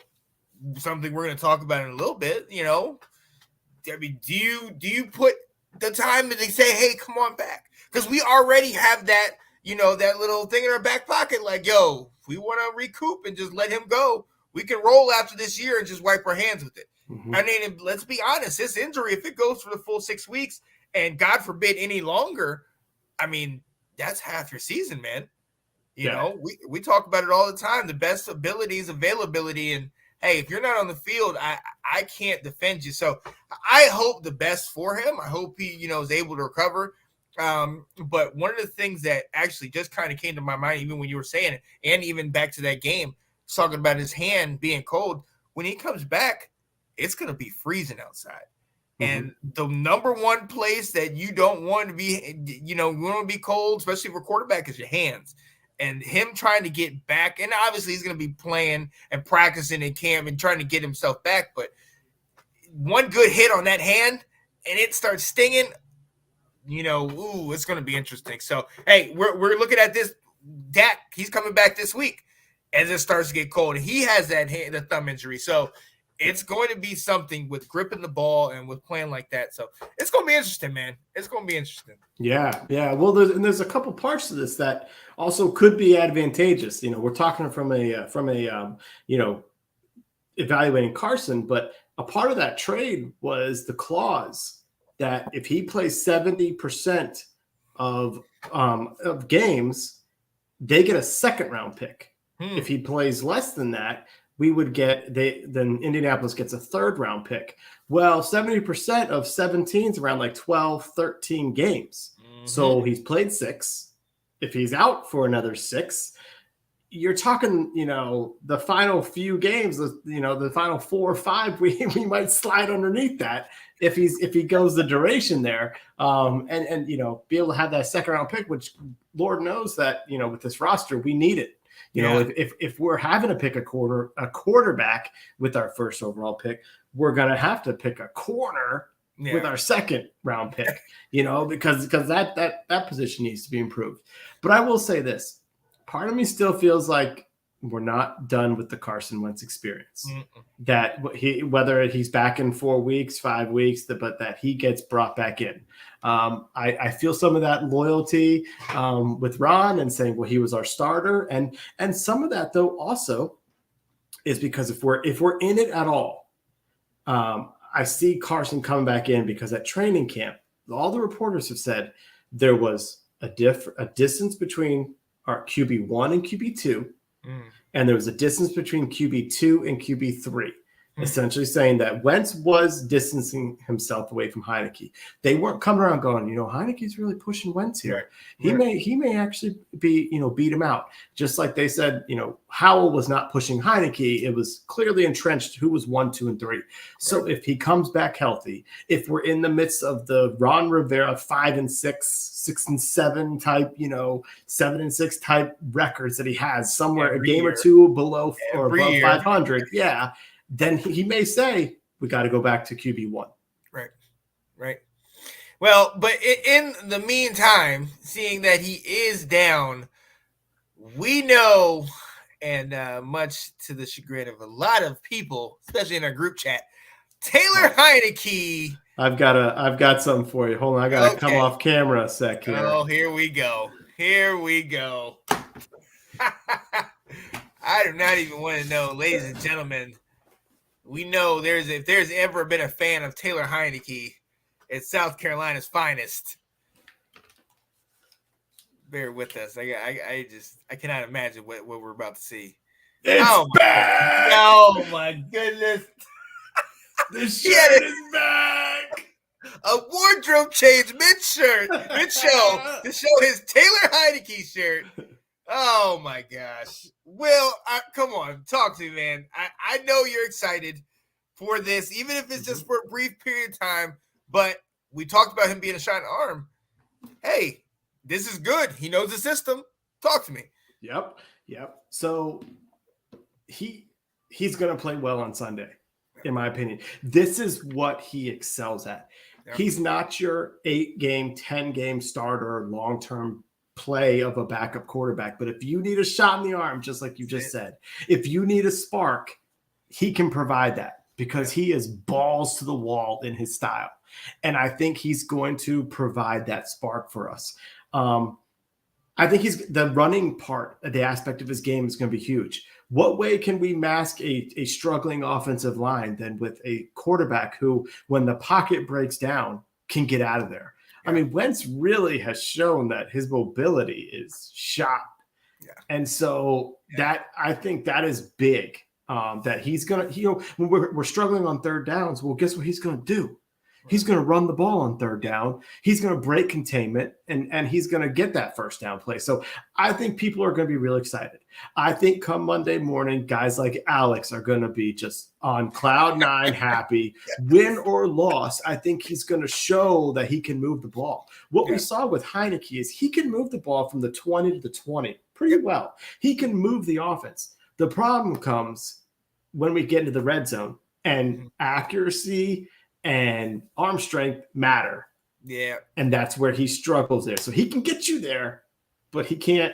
something we're going to talk about in a little bit. I mean, do you put the time that they say, hey, come on back? Because we already have that, that little thing in our back pocket, like, yo, if we want to recoup and just let him go, we can roll after this year and just wipe our hands with it. Mm-hmm. I mean, let's be honest, this injury, if it goes for the full 6 weeks and God forbid any longer, I mean, that's half your season, man. You know, we talk about it all the time. The best ability is availability. And hey, if you're not on the field, I can't defend you. So I hope the best for him. I hope he, is able to recover. But one of the things that actually just kind of came to my mind, even when you were saying it, and even back to that game, talking about his hand being cold, when he comes back, it's going to be freezing outside. Mm-hmm. And the number one place that you don't want to be, you want to be cold, especially for quarterback, is your hands. And him trying to get back, and obviously he's going to be playing and practicing in camp and trying to get himself back. But one good hit on that hand, and it starts stinging, it's going to be interesting. So, hey, we're looking at this. Dak, he's coming back this week as it starts to get cold. He has the thumb injury. So, it's going to be something with gripping the ball and with playing like that. So it's going to be interesting, man. It's going to be interesting.
Yeah. Well, there's a couple parts to this that also could be advantageous. We're talking from a evaluating Carson, but a part of that trade was the clause that if he plays 70% of games, they get a second round pick. If he plays less than that, we would then Indianapolis gets a third round pick. Well, 70% of 17 is around like 12, 13 games. Mm-hmm. So he's played 6. If he's out for another 6, you're talking, the final few games, the final 4 or 5, we might slide underneath that if he goes the duration there. And be able to have that second round pick, which Lord knows that, with this roster, we need it. If we're having to pick a quarterback with our first overall pick, we're going to have to pick a corner with our second round pick, because that position needs to be improved. But I will say this, part of me still feels like we're not done with the Carson Wentz experience. Mm-mm. That whether he's back in 4 weeks, 5 weeks, but that he gets brought back in. I feel some of that loyalty with Ron and saying, well, he was our starter, and some of that though also is because if we're in it at all, I see Carson coming back in because at training camp, all the reporters have said there was a distance between our QB1 and QB2. And there was a distance between QB2 and QB3, essentially saying that Wentz was distancing himself away from Heinicke. They weren't coming around going, Heinicke's really pushing Wentz here. Right. He may actually be, beat him out. Just like they said, Howell was not pushing Heinicke. It was clearly entrenched who was 1, 2, and 3. So if he comes back healthy, if we're in the midst of the Ron Rivera 5 and 6, 6 and 7 type, 7 and 6 type records that he has somewhere a game or two below or above 500. Yeah. Then he may say, we got to go back to QB1.
Right. Well, but in the meantime, seeing that he is down, we know, and much to the chagrin of a lot of people, especially in our group chat, Taylor Heinicke.
I've got something for you. Hold on. I got to come off camera a sec here.
Oh, here we go. I do not even want to know, ladies and gentlemen. We know if there's ever been a fan of Taylor Heinicke, it's South Carolina's finest. Bear with us. I cannot imagine what we're about to see.
It's back!
Oh my goodness.
The shirt is back.
A wardrobe change mid-show to show his Taylor Heinicke shirt. Oh my gosh. Will, come on, talk to me, man. I know you're excited for this, even if it's just for a brief period of time, but we talked about him being a shot arm. Hey, this is good. He knows the system. Talk to me.
Yep. So he's going to play well on Sunday, in my opinion. This is what he excels at. Yep. He's not your 8-game, 10-game starter, long-term play of a backup quarterback. But if you need a shot in the arm, just like you just said, if you need a spark, he can provide that because he is balls to the wall in his style. And I think he's going to provide that spark for us. I think the running part, the aspect of his game is going to be huge. What way can we mask a struggling offensive line than with a quarterback who, when the pocket breaks down, can get out of there? I mean, Wentz really has shown that his mobility is shot. Yeah. And so that I think that is big, that he's going to, when we're struggling on third downs, well, guess what he's going to do? He's going to run the ball on third down. He's going to break containment, and he's going to get that first down play. So I think people are going to be real excited. I think come Monday morning, guys like Alex are going to be just on cloud 9 happy. Win or loss, I think he's going to show that he can move the ball. What we saw with Heinicke is he can move the ball from the 20 to the 20 pretty well. He can move the offense. The problem comes when we get into the red zone, and accuracy and arm strength matter.
Yeah.
And that's where he struggles there. So he can get you there, but he can't,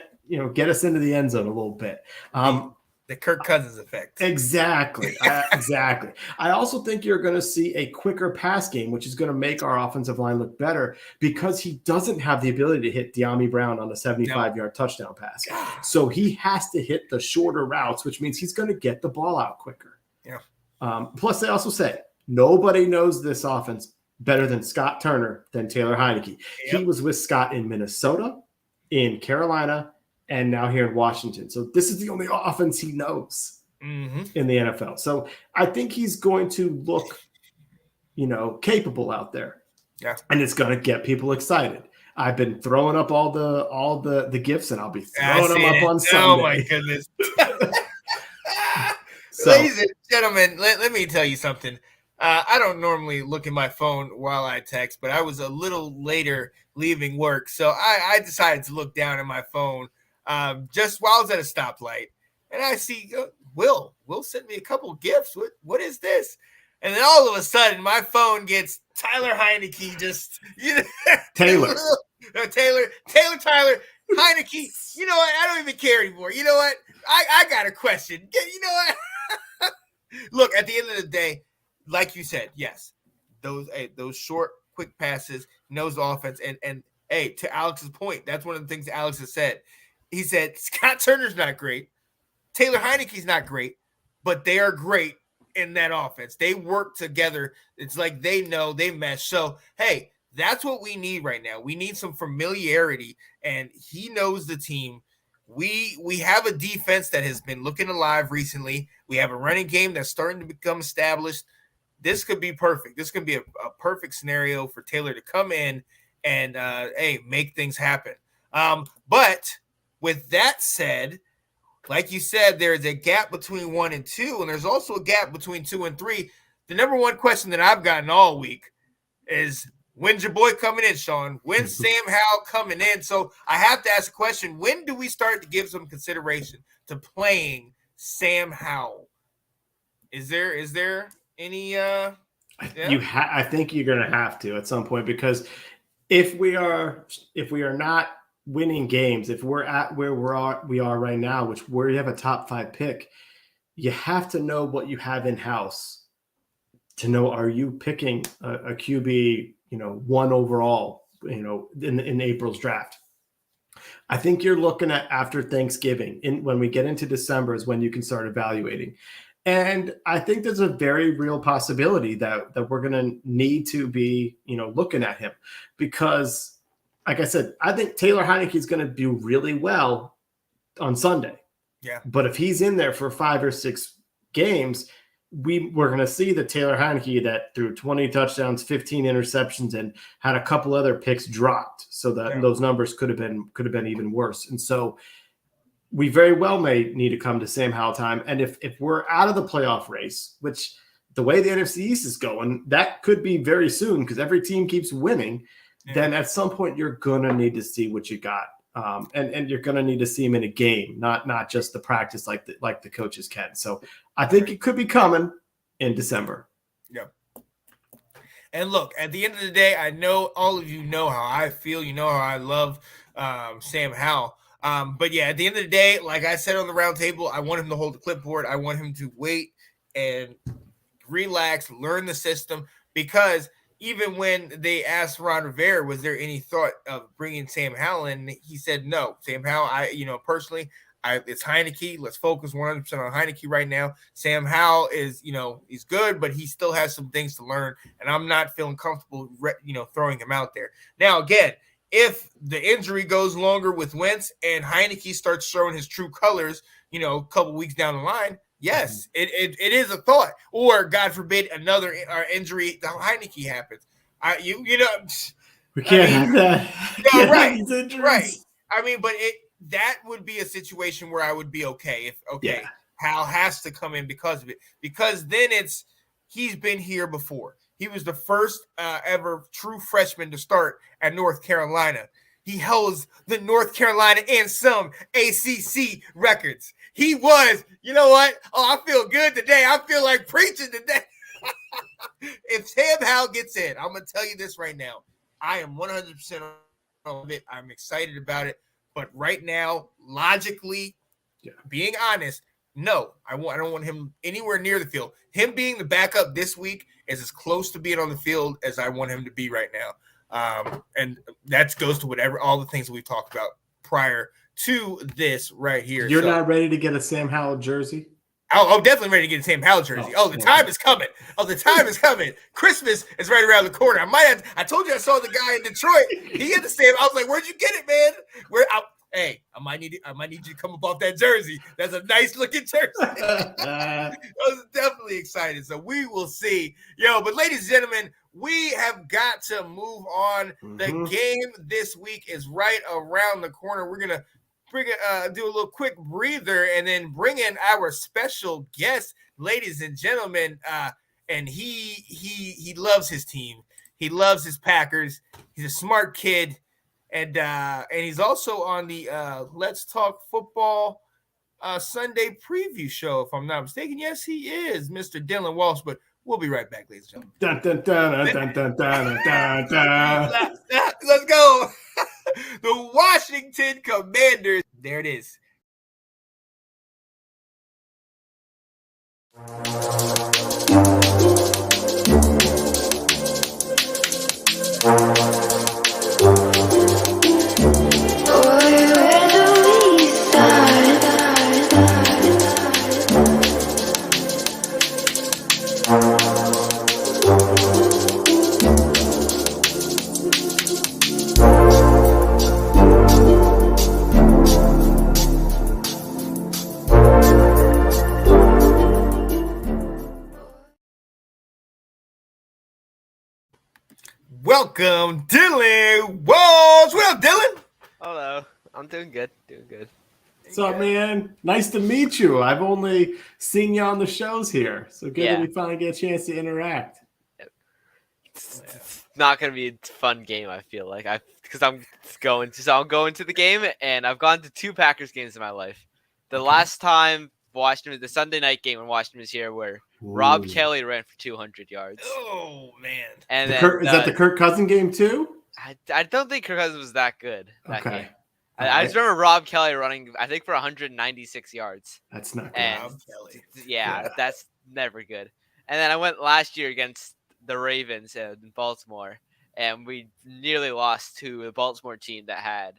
get us into the end zone a little bit.
The Kirk Cousins effect.
Exactly. Exactly. I also think you're going to see a quicker pass game, which is going to make our offensive line look better because he doesn't have the ability to hit De'Ami Brown on a 75-yard touchdown pass. So he has to hit the shorter routes, which means he's going to get the ball out quicker.
Yeah.
Plus, they also say, nobody knows this offense better than Scott Turner than Taylor Heinicke. Yep. He was with Scott in Minnesota, in Carolina, and now here in Washington. So this is the only offense he knows in the NFL. So I think he's going to look, capable out there.
Yeah.
And it's going to get people excited. I've been throwing up all the gifts, and I'll be throwing them up on Sunday.
Oh my goodness. Ladies and gentlemen, let me tell you something. I don't normally look at my phone while I text, but I was a little later leaving work. So I decided to look down at my phone just while I was at a stoplight. And I see Will sent me a couple of gifts. What is this? And then all of a sudden, my phone gets Tyler Heinicke
Taylor
Heinicke. You know what? I don't even care anymore. You know what? I got a question. You know what? Look, at the end of the day, like you said, yes, those short, quick passes, knows the offense. And hey, to Alex's point, that's one of the things that Alex has said. He said, Scott Turner's not great. Taylor Heinicke's not great, but they are great in that offense. They work together. It's like they know, they mesh. So, hey, that's what we need right now. We need some familiarity, and he knows the team. We have a defense that has been looking alive recently. We have a running game that's starting to become established. This could be perfect. This could be a perfect scenario for Taylor to come in and, make things happen. But with that said, like you said, there's a gap between 1 and 2, and there's also a gap between 2 and 3. The number one question that I've gotten all week is, when's your boy coming in, Sean? When's Sam Howell coming in? So I have to ask a question. When do we start to give some consideration to playing Sam Howell? Is there any
I think you're going to have to at some point, because if we are not winning games, if we're at where we are right now, which where you have a top 5 pick, you have to know what you have in house to know, are you picking a QB, 1 overall, in April's draft. I think you're looking at after Thanksgiving. When we get into December is when you can start evaluating. And I think there's a very real possibility that we're going to need to be, looking at him because, like I said, I think Taylor Heinicke is going to do really well on Sunday.
Yeah.
But if he's in there for 5 or 6 games, we're going to see the Taylor Heinicke that threw 20 touchdowns, 15 interceptions, and had a couple other picks dropped, so that those numbers could have been even worse. And so we very well may need to come to Sam Howell time. And if we're out of the playoff race, which the way the NFC East is going, that could be very soon because every team keeps winning, then at some point you're going to need to see what you got. And you're going to need to see him in a game, not just the practice like the coaches can. So I think it could be coming in December.
Yep. And look, at the end of the day, I know all of you know how I feel. You know how I love Sam Howell. But yeah, at the end of the day, like I said on the round table, I want him to hold the clipboard. I want him to wait and relax, learn the system, because even when they asked Ron Rivera, was there any thought of bringing Sam Howell in? He said no. Sam Howell, personally, it's Heinicke. Let's focus 100% on Heinicke right now. Sam Howell is, he's good, but he still has some things to learn, and I'm not feeling comfortable, throwing him out there. Now, again, if the injury goes longer with Wentz and Heinicke starts showing his true colors, a couple weeks down the line, yes, it is a thought. Or, God forbid, another injury to Heinicke happens.
We can't have that.
No, right. I mean, but that would be a situation where I would be okay. Hal has to come in because of it. Because then he's been here before. He was the first ever true freshman to start at North Carolina. He holds the North Carolina and some ACC records. He was, you know what? Oh, I feel good today. I feel like preaching today. If Sam Howell gets in, I'm going to tell you this right now. I am 100% on it. I'm excited about it. But right now, logically, being honest, no, I don't want him anywhere near the field. Him being the backup this week is as close to being on the field as I want him to be right now. And that goes to all the things that we talked about prior to this right here.
You're not ready to get a Sam Howell jersey?
I'm definitely ready to get a Sam Howell jersey. The time is coming. The time is coming. Christmas is right around the corner. I told you I saw the guy in Detroit. He had the same. I was like, where'd you get it, man? I might need you to come up off that jersey. That's a nice looking jersey. I was definitely excited. So we will see. But ladies and gentlemen, we have got to move on. The game this week is right around the corner. We're gonna do a little quick breather and then bring in our special guest, ladies and gentlemen. And he loves his team. He loves his Packers. He's a smart kid. And he's also on the Let's Talk Football Sunday preview show, if I'm not mistaken. Yes, he is, Mr. Dylan Walsh. But we'll be right back, ladies and gentlemen. Let's go. The Washington Commanders. There it is. Welcome, Dylan Walsh. What up, Dylan?
Hello. I'm doing good.
What's up, man? Nice to meet you. I've only seen you on the shows here, so good that we finally get a chance to interact.
It's not going to be a fun game, I feel like. Because I'm going to the game, and I've gone to 2 Packers games in my life. The last time Washington, the Sunday night game when Washington was here, where Rob Kelly ran for 200 yards.
Oh, man.
And
is that the Kirk Cousins game too?
I don't think Kirk Cousins was that good that game.
I
just remember Rob Kelly running, I think, for 196 yards.
That's not good.
And
Rob Kelly.
Yeah, that's never good. And then I went last year against the Ravens in Baltimore, and we nearly lost to the Baltimore team that had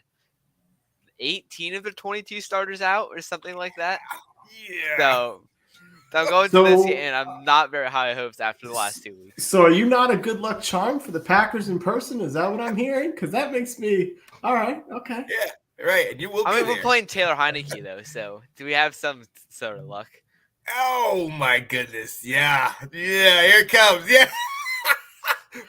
18 of the 22 starters out or something like that.
Yeah.
So I'm going to this game, and I'm not very high hopes after the last 2 weeks.
So are you not a good luck charm for the Packers in person? Is that what I'm hearing? Because that makes me all right. Okay.
Yeah. Right. And you will.
We're playing Taylor Heinicke though, so do we have some sort of luck?
Oh my goodness! Yeah. Here it comes. Yeah.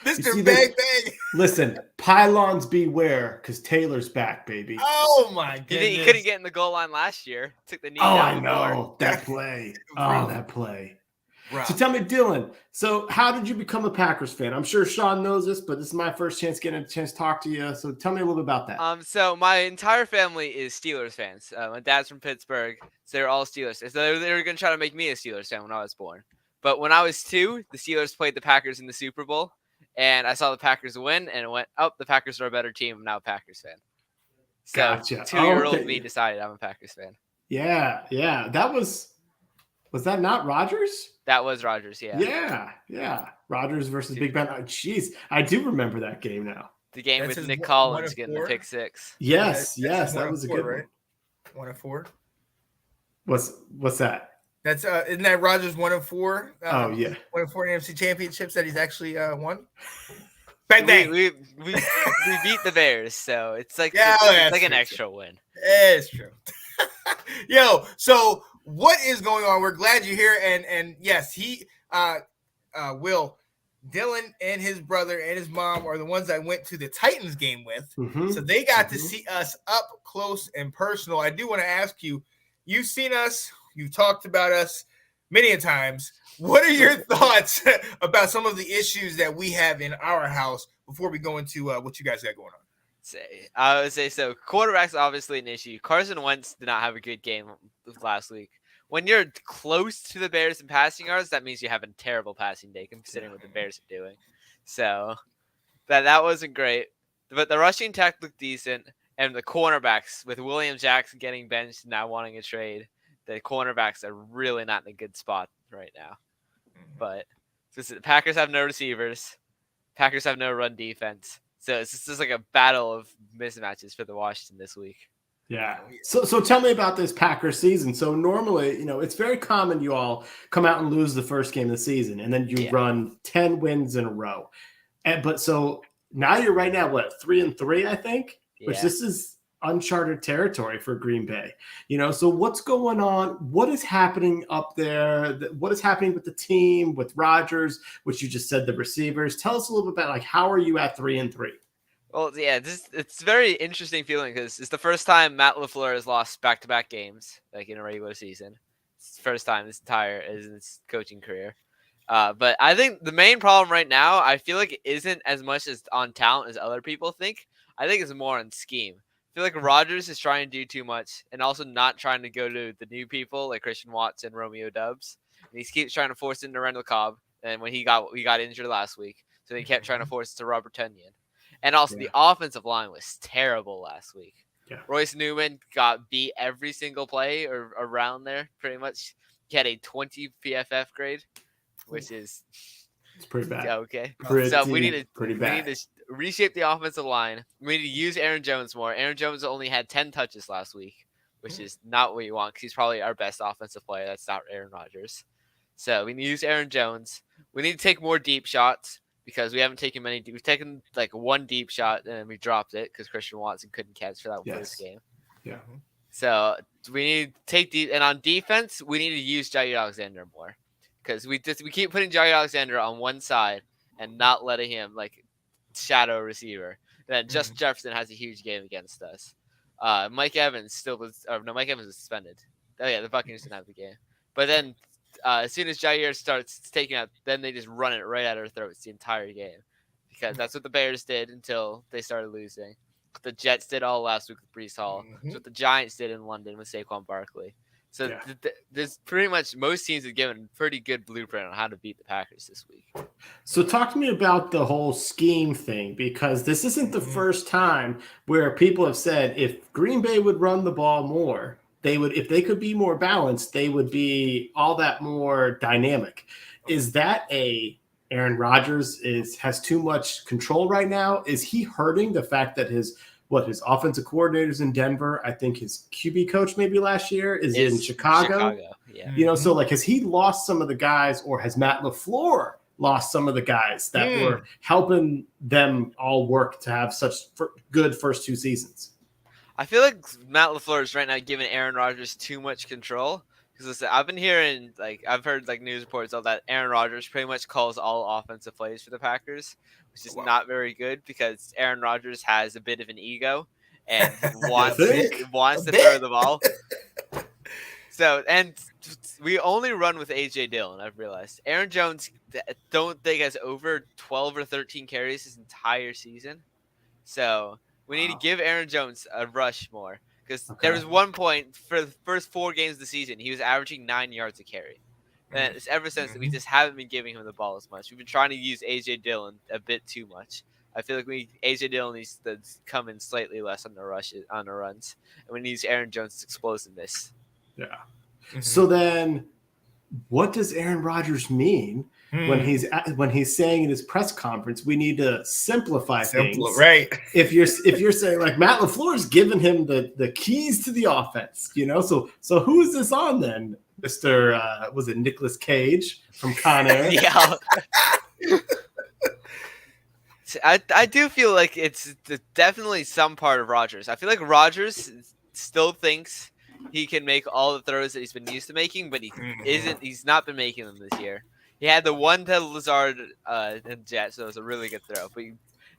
Mr. Bang Bang.
Listen, pylons beware, because Taylor's back, baby.
Oh my goodness!
He couldn't get in the goal line last year. Took the knee.
Oh,
down
I know that play. That play.
Right.
So tell me, Dylan. So how did you become a Packers fan? I'm sure Sean knows this, but this is my first chance getting a chance to talk to you. So tell me a little bit about that.
So my entire family is Steelers fans. My dad's from Pittsburgh, so they're all Steelers. So they were gonna try to make me a Steelers fan when I was born. But when I was 2, the Steelers played the Packers in the Super Bowl. And I saw the Packers win, and it went, the Packers are a better team. I'm now a Packers fan. So
Gotcha.
2-year-old me decided I'm a Packers fan.
Yeah. That was that not Rodgers?
That was Rodgers, yeah.
Yeah. Rodgers versus Big Ben. Jeez, I do remember that game now.
The game
That's
with
his
Nick
1
Collins
of
getting
4?
the pick 6.
Yes,
That's
that was a good
right? 1 of 4.
What's that?
That's isn't that Rodgers 1 of 4?
Oh yeah,
1 of 4 NFC championships that he's actually won. Bang bang.
We beat the Bears, so it's like
it's
like an
true.
extra win.
It's true. Yo, so what is going on? We're glad you're here, and yes, he Will, Dylan and his brother and his mom are the ones I went to the Titans game with.
Mm-hmm.
So they got to see us up close and personal. I do want to ask you, you've seen us, you've talked about us many a times. What are your thoughts about some of the issues that we have in our house before we go into what you guys got going on?
I would say so. Quarterback's obviously an issue. Carson Wentz did not have a good game last week. When you're close to the Bears in passing yards, that means you have a terrible passing day considering what the Bears are doing. So that wasn't great. But the rushing attack looked decent. And the cornerbacks, with William Jackson getting benched and now wanting a trade, the cornerbacks are really not in a good spot right now. But the Packers have no receivers. Packers have no run defense. So it's just like a battle of mismatches for the Washington this week.
Yeah. So tell me about this Packers season. So normally, it's very common you all come out and lose the first game of the season, and then you run 10 wins in a row. But so now you're right now, 3-3, I think? Which this is uncharted territory for Green Bay. So what's going on? What is happening up there? What is happening with the team, with Rodgers, which you just said, the receivers? Tell us a little bit about how are you at 3-3?
Well, it's very interesting feeling because it's the first time Matt LaFleur has lost back-to-back games in a regular season. It's the first time this entire his coaching career. But I think the main problem right now, I feel like it isn't as much as on talent as other people think. I think it's more on scheme. I feel like Rodgers is trying to do too much and also not trying to go to the new people like Christian Watts and Romeo Doubs. And he keeps trying to force it into Randall Cobb. And when he got injured last week, so he kept trying to force it to Robert Tonyan. And also the offensive line was terrible last week. Yeah. Royce Newman got beat every single play or around there pretty much. He had a 20 PFF grade, which is
it's pretty bad.
Okay.
So
we need to reshape the offensive line. We need to use Aaron Jones more. Aaron Jones only had 10 touches last week, which is not what you want because he's probably our best offensive player. That's not Aaron Rodgers. So we need to use Aaron Jones. We need to take more deep shots because we haven't taken many. We've taken one deep shot and we dropped it because Christian Watson couldn't catch for that first game.
Yeah.
So we need to take deep. And on defense, we need to use Jair Alexander more. Because we keep putting Jair Alexander on one side and not letting him shadow a receiver. Then Justin Jefferson has a huge game against us. Mike Evans Mike Evans was suspended. Oh yeah, the Buccaneers didn't have the game. But then as soon as Jair starts taking out, then they just run it right at our throats the entire game. Because that's what the Bears did until they started losing. The Jets did all last week with Breece Hall. That's what the Giants did in London with Saquon Barkley. So there's pretty much most teams have given a pretty good blueprint on how to beat the Packers this week.
So talk to me about the whole scheme thing, because this isn't the first time where people have said if Green Bay would run the ball more, if they could be more balanced, they would be all that more dynamic. Is that Aaron Rodgers has too much control right now? Is he hurting the fact that his his offensive coordinators in Denver. I think his QB coach maybe last year is in Chicago.
Yeah.
You know, so like, has he lost some of the guys, or has Matt LaFleur lost some of the guys that were helping them all work to have such good first 2 seasons?
I feel like Matt LaFleur is right now giving Aaron Rodgers too much control. Because I've been hearing, like, I've heard like news reports of that Aaron Rodgers pretty much calls all offensive plays for the Packers, which is not very good because Aaron Rodgers has a bit of an ego and wants to throw the ball. So, and we only run with AJ Dillon, I've realized. Aaron Jones, don't think has over 12 or 13 carries his entire season. So we need to give Aaron Jones a rush more. Because there was one point for the first 4 games of the season, he was averaging 9 yards a carry. And it's ever since that we just haven't been giving him the ball as much. We've been trying to use AJ Dillon a bit too much. I feel like AJ Dillon needs to come in slightly less on the runs, and we need to use Aaron Jones' explosiveness.
Yeah. So then, what does Aaron Rodgers mean when he's saying in his press conference, we need to simplify things?
Right.
If you're saying like Matt LaFleur's giving him the keys to the offense, you know, so who is this on then, Mr. Was it Nicolas Cage from Con Air?
Yeah. I do feel like it's definitely some part of Rodgers. I feel like Rodgers still thinks he can make all the throws that he's been used to making, but he isn't. He's not been making them this year. He had the one to Lazard and Jet, so it was a really good throw. But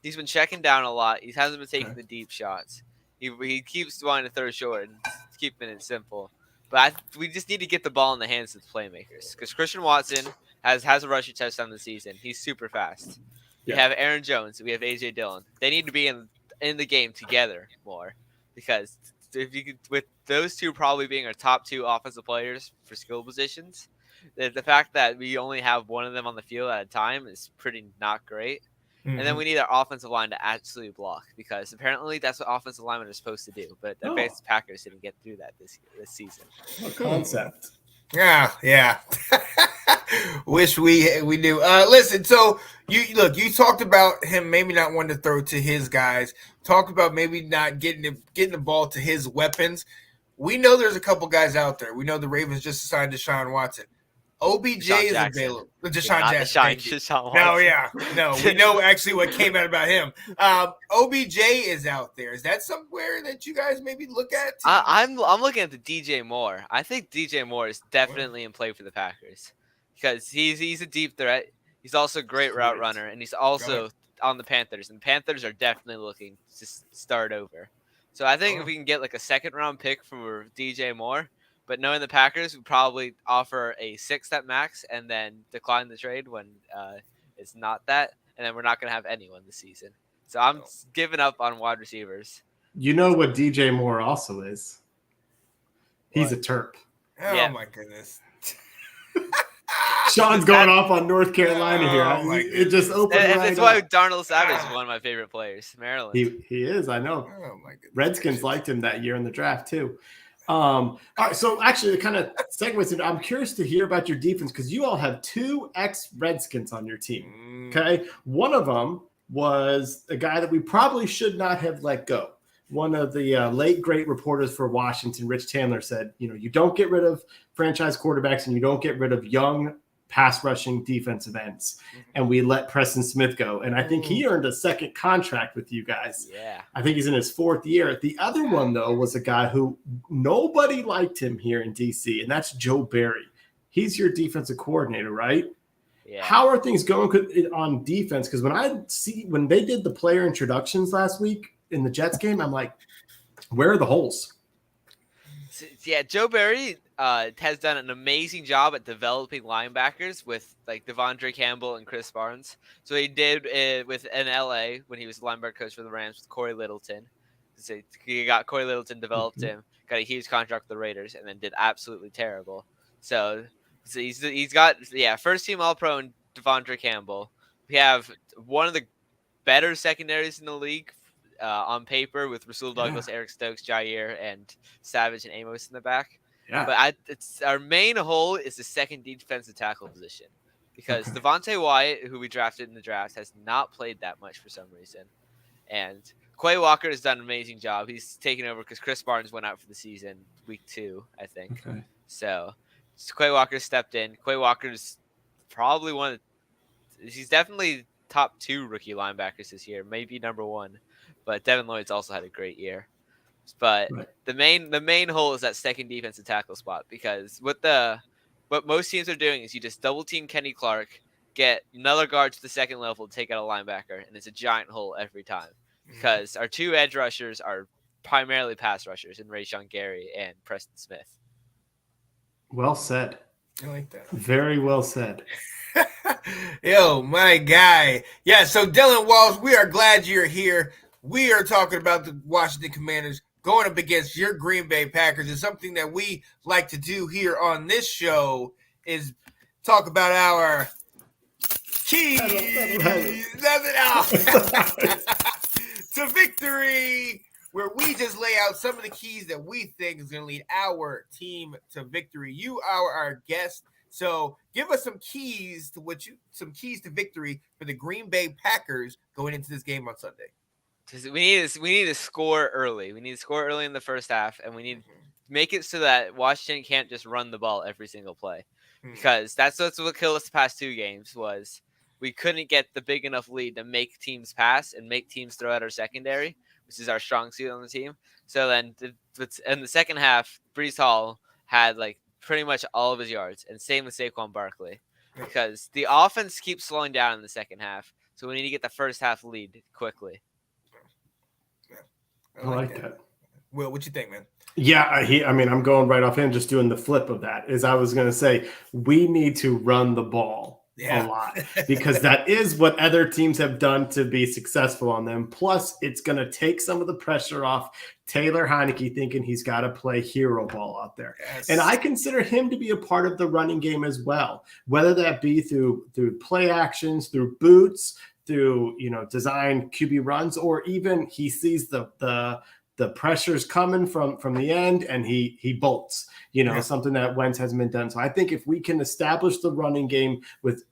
he's been checking down a lot. He hasn't been taking the deep shots. He keeps wanting to throw short and keeping it simple. But we just need to get the ball in the hands of the playmakers. Because Christian Watson has a rushing touchdown this season. He's super fast. We have Aaron Jones. We have AJ Dillon. They need to be in the game together more. Because if you could, with those two probably being our top 2 offensive players for skill positions, the fact that we only have one of them on the field at a time is pretty not great. And then we need our offensive line to actually block, because apparently that's what offensive linemen are supposed to do. But the Packers didn't get through that this season.
What concept?
Yeah. Wish we knew. Listen, so you talked about him maybe not wanting to throw to his guys. Talked about maybe not getting the ball to his weapons. We know there's a couple guys out there. We know the Ravens just signed Deshaun Watson. OBJ is available. Deshaun Jackson. No, we know actually what came out about him. OBJ is out there. Is that somewhere that you guys maybe look at?
I'm looking at the DJ Moore. I think DJ Moore is definitely in play for the Packers because he's a deep threat. He's also a great route runner, and he's also on the Panthers. And the Panthers are definitely looking to start over. So I think if we can get like a 2nd-round pick for DJ Moore. But knowing the Packers, would probably offer a 6th at max and then decline the trade when it's not that. And then we're not going to have anyone this season. So I'm giving up on wide receivers.
You know what DJ Moore also is? He's a Terp.
Oh, my goodness.
Sean's going off on North Carolina here. It just opened
and
right
that's why
up.
Darnell Savage is one of my favorite players. Maryland.
He is, I know.
Oh, my goodness.
Redskins liked him that year in the draft, too. All right, so actually, it kind of segues into, I'm curious to hear about your defense because you all have 2 ex-Redskins on your team. Okay, one of them was a guy that we probably should not have let go. One of the late great reporters for Washington, Rich Chandler, said, you don't get rid of franchise quarterbacks and you don't get rid of young pass rushing defensive ends. And we let Preston Smith go. And I think he earned a 2nd contract with you guys.
Yeah.
I think he's in his 4th year. The other one, though, was a guy who nobody liked him here in DC, and that's Joe Barry. He's your defensive coordinator, right?
Yeah.
How are things going on defense? Because when they did the player introductions last week in the Jets game, I'm like, where are the holes?
Yeah, Joe Barry has done an amazing job at developing linebackers with like Devondre Campbell and Chris Barnes. So he did with in LA when he was linebacker coach for the Rams with Corey Littleton. So he got Corey Littleton, developed him, got a huge contract with the Raiders, and then did absolutely terrible. So he's got first team All Pro and Devondre Campbell. We have one of the better secondaries in the league. On paper with Rasul Douglas, Eric Stokes, Jair, and Savage and Amos in the back. Yeah. But it's our main hole is the 2nd defensive tackle position because Devontae Wyatt, who we drafted in the draft, has not played that much for some reason. And Quay Walker has done an amazing job. He's taken over because Chris Barnes went out for the season week 2, I think.
Okay.
So Quay Walker stepped in. Quay Walker's probably he's definitely top 2 rookie linebackers this year, maybe number 1. But Devin Lloyd's also had a great year. But
Right.
the main hole is that second defensive tackle spot, because what most teams are doing is you just double team Kenny Clark, get another guard to the second level, take out a linebacker, and it's a giant hole every time. Because our 2 edge rushers are primarily pass rushers in Rashawn Gary and Preston Smith.
Well said.
I like that.
Very well said.
Yo, my guy. Yeah, so Dylan Walsh, we are glad you're here. We are talking about the Washington Commanders going up against your Green Bay Packers. And something that we like to do here on this show is talk about our keys to victory, where we just lay out some of the keys that we think is going to lead our team to victory. You are our guest, so give us some keys to victory for the Green Bay Packers going into this game on Sunday.
We need to score early. We need to score early in the first half, and we need to make it so that Washington can't just run the ball every single play, because that's what killed us the past 2 games. Was we couldn't get the big enough lead to make teams pass and make teams throw out our secondary, which is our strong suit on the team. So then in the second half, Breece Hall had like pretty much all of his yards, and same with Saquon Barkley, because the offense keeps slowing down in the second half. So we need to get the first half lead quickly.
I like that.
Will, what you think, man?
Yeah, I'm going right off him, just doing the flip of that. Is I was going to say, we need to run the ball a lot, because that is what other teams have done to be successful on them. Plus, it's going to take some of the pressure off Taylor Heinicke thinking he's got to play hero ball out there.
Yes.
And I consider him to be a part of the running game as well, whether that be through play actions, through boots, through design QB runs, or even he sees the pressures coming from the end and he bolts, something that Wentz hasn't been done. So I think if we can establish the running game with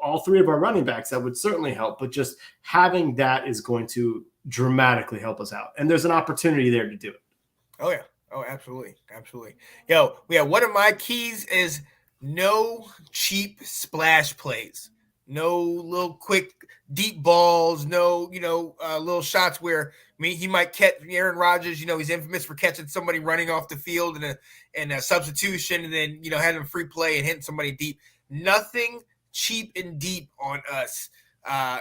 all 3 of our running backs, that would certainly help. But just having that is going to dramatically help us out. And there's an opportunity there to do it.
Oh, yeah. Oh, absolutely. Absolutely. Yo, one of my keys is no cheap splash plays. No little quick deep balls, no, little shots where he might catch Aaron Rodgers. He's infamous for catching somebody running off the field and a substitution, and then having a free play and hitting somebody deep. Nothing cheap and deep on us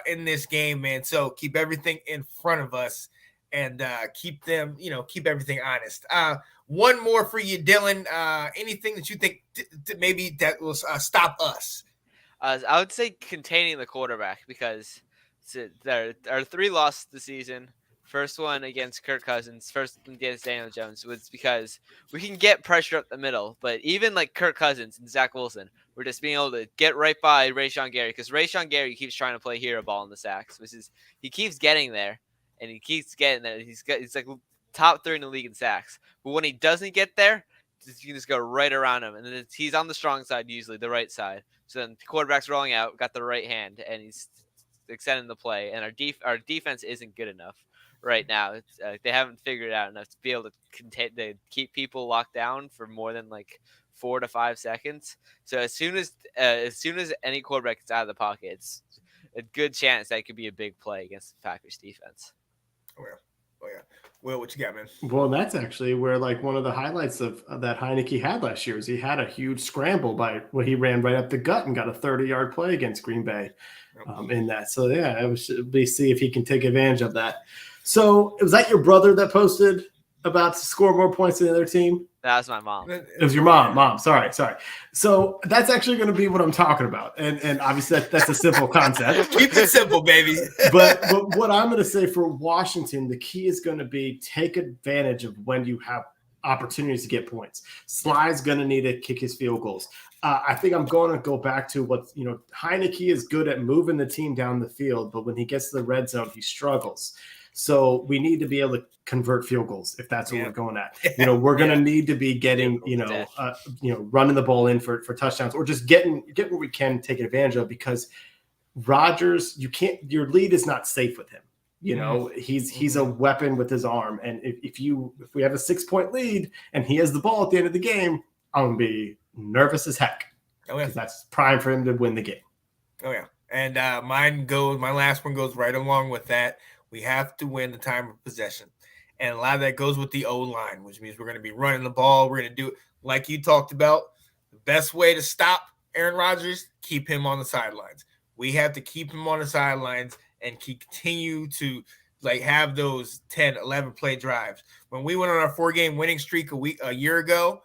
in this game, man. So keep everything in front of us and keep everything honest. One more for you, Dylan. Anything that you think maybe that will stop us?
I would say containing the quarterback, because there are 3 losses this season. First one against Kirk Cousins, first against Daniel Jones, was because we can get pressure up the middle. But even like Kirk Cousins and Zach Wilson, we're just being able to get right by Rashawn Gary, because Rashawn Gary keeps trying to play hero ball in the sacks, which is he keeps getting there, and he keeps getting there. He's like top 3 in the league in sacks. But when he doesn't get there, you can just go right around him, and then he's on the strong side, usually the right side. So then the quarterback's rolling out, got the right hand, and he's extending the play. And our defense isn't good enough right now. They haven't figured it out enough to be able to keep people locked down for more than like 4 to 5 seconds. So as soon as any quarterback gets out of the pocket, it's a good chance that it could be a big play against the Packers defense.
Oh yeah. Will, what you got, man?
Well, that's actually where one of the highlights of that Heinicke had last year is he had a huge scramble he ran right up the gut and got a 30-yard play against Green Bay in that. So yeah, it was see if he can take advantage of that. So was that your brother that posted about to score more points than the other team?
That was my mom.
It was your mom. Sorry. So that's actually going to be what I'm talking about. And obviously that's a simple concept.
Keep it simple, baby.
but what I'm going to say for Washington, the key is going to be take advantage of when you have opportunities to get points. Sly's going to need to kick his field goals. I think I'm going to go back to what, Heinicke is good at moving the team down the field, but when he gets to the red zone, he struggles. So we need to be able to convert field goals if that's what we're going at. We're going to need to be getting, running the ball in for touchdowns, or just get what we can take advantage of, because Rodgers, your lead is not safe with him. You know, he's a weapon with his arm. And if we have a 6-point lead and he has the ball at the end of the game, I'm going to be nervous as heck.
Oh, yeah.
That's prime for him to win the game.
Oh, yeah. And my last one goes right along with that. We have to win the time of possession. And a lot of that goes with the O-line, which means we're going to be running the ball. We're going to do it like you talked about. The best way to stop Aaron Rodgers, keep him on the sidelines. We have to keep him on the sidelines and continue to have those 10, 11 play drives. When we went on our 4-game winning streak a year ago,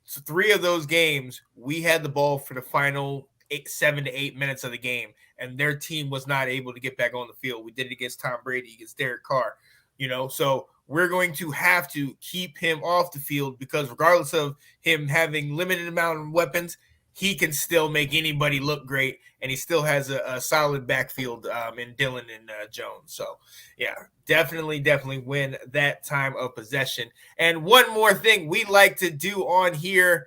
so 3 of those games, we had the ball for the final 7 to 8 minutes of the game, and their team was not able to get back on the field. We did it against Tom Brady, against Derek Carr, so we're going to have to keep him off the field because regardless of him having limited amount of weapons, he can still make anybody look great, and he still has a solid backfield in Dillon and Jones. So, yeah, definitely win that time of possession. And one more thing we like to do on here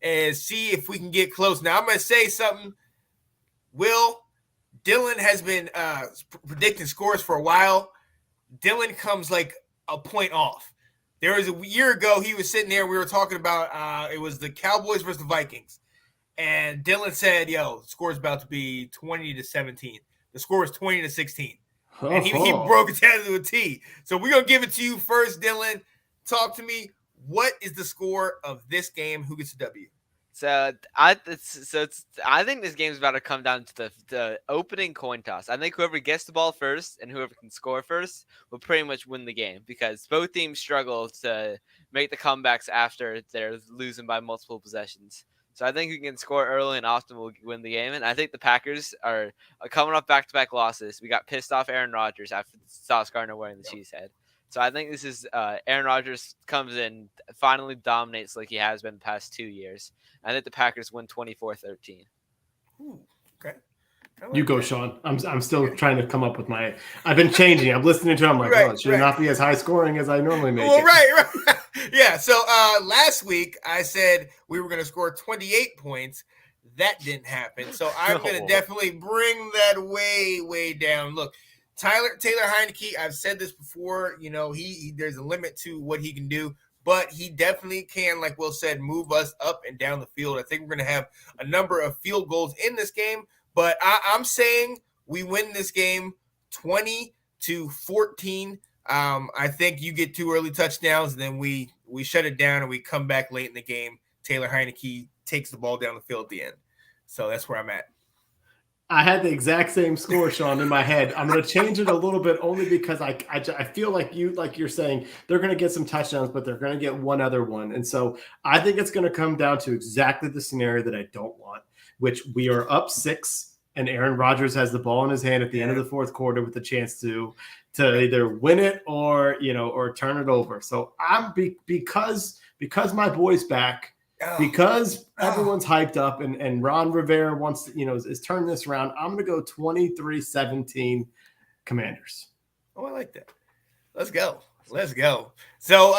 is see if we can get close. Now, I'm going to say something. Dillon has been predicting scores for a while. Dillon comes like a point off. There was a year ago, he was sitting there, we were talking about, it was the Cowboys versus the Vikings. And Dillon said, the score's about to be 20-17. The score was 20-16. And he broke it down to a T. So we're going to give it to you first, Dillon. Talk to me. What is the score of this game? Who gets the W?
So I think this game's about to come down to the opening coin toss. I think whoever gets the ball first and whoever can score first will pretty much win the game because both teams struggle to make the comebacks after they're losing by multiple possessions. So I think who can score early and often will win the game. And I think the Packers are coming off back-to-back losses. We got pissed off Aaron Rodgers after Sauce Gardner wearing the cheese head. So I think this is Aaron Rodgers comes in, finally dominates like he has been the past 2 years. I think the Packers win 24-13.
Okay.
You go, Sean. I'm still trying to come up with my. I've been changing. I'm listening to him. I'm like, it should not be as high scoring as I normally make.
Well, right. Yeah. So last week I said we were going to score 28 points. That didn't happen. So I'm going to definitely bring that way down. Look, Taylor Heinicke. I've said this before. He there's a limit to what he can do. But he definitely can, like Will said, move us up and down the field. I think we're going to have a number of field goals in this game. But I'm saying we win this game 20-14. I think you get 2 early touchdowns, and then we shut it down and we come back late in the game. Taylor Heinicke takes the ball down the field at the end. So that's where I'm at.
I had the exact same score, Sean, in my head. I'm going to change it a little bit only because I feel like you're saying they're going to get some touchdowns, but they're going to get one other one. And so I think it's going to come down to exactly the scenario that I don't want, which we are up 6 and Aaron Rodgers has the ball in his hand at the end of the fourth quarter with the chance to either win it or turn it over. So I'm because my boy's back. Because everyone's hyped up and Ron Rivera wants to, is turning this around, I'm going to go 23-17 Commanders.
Oh, I like that. Let's go. So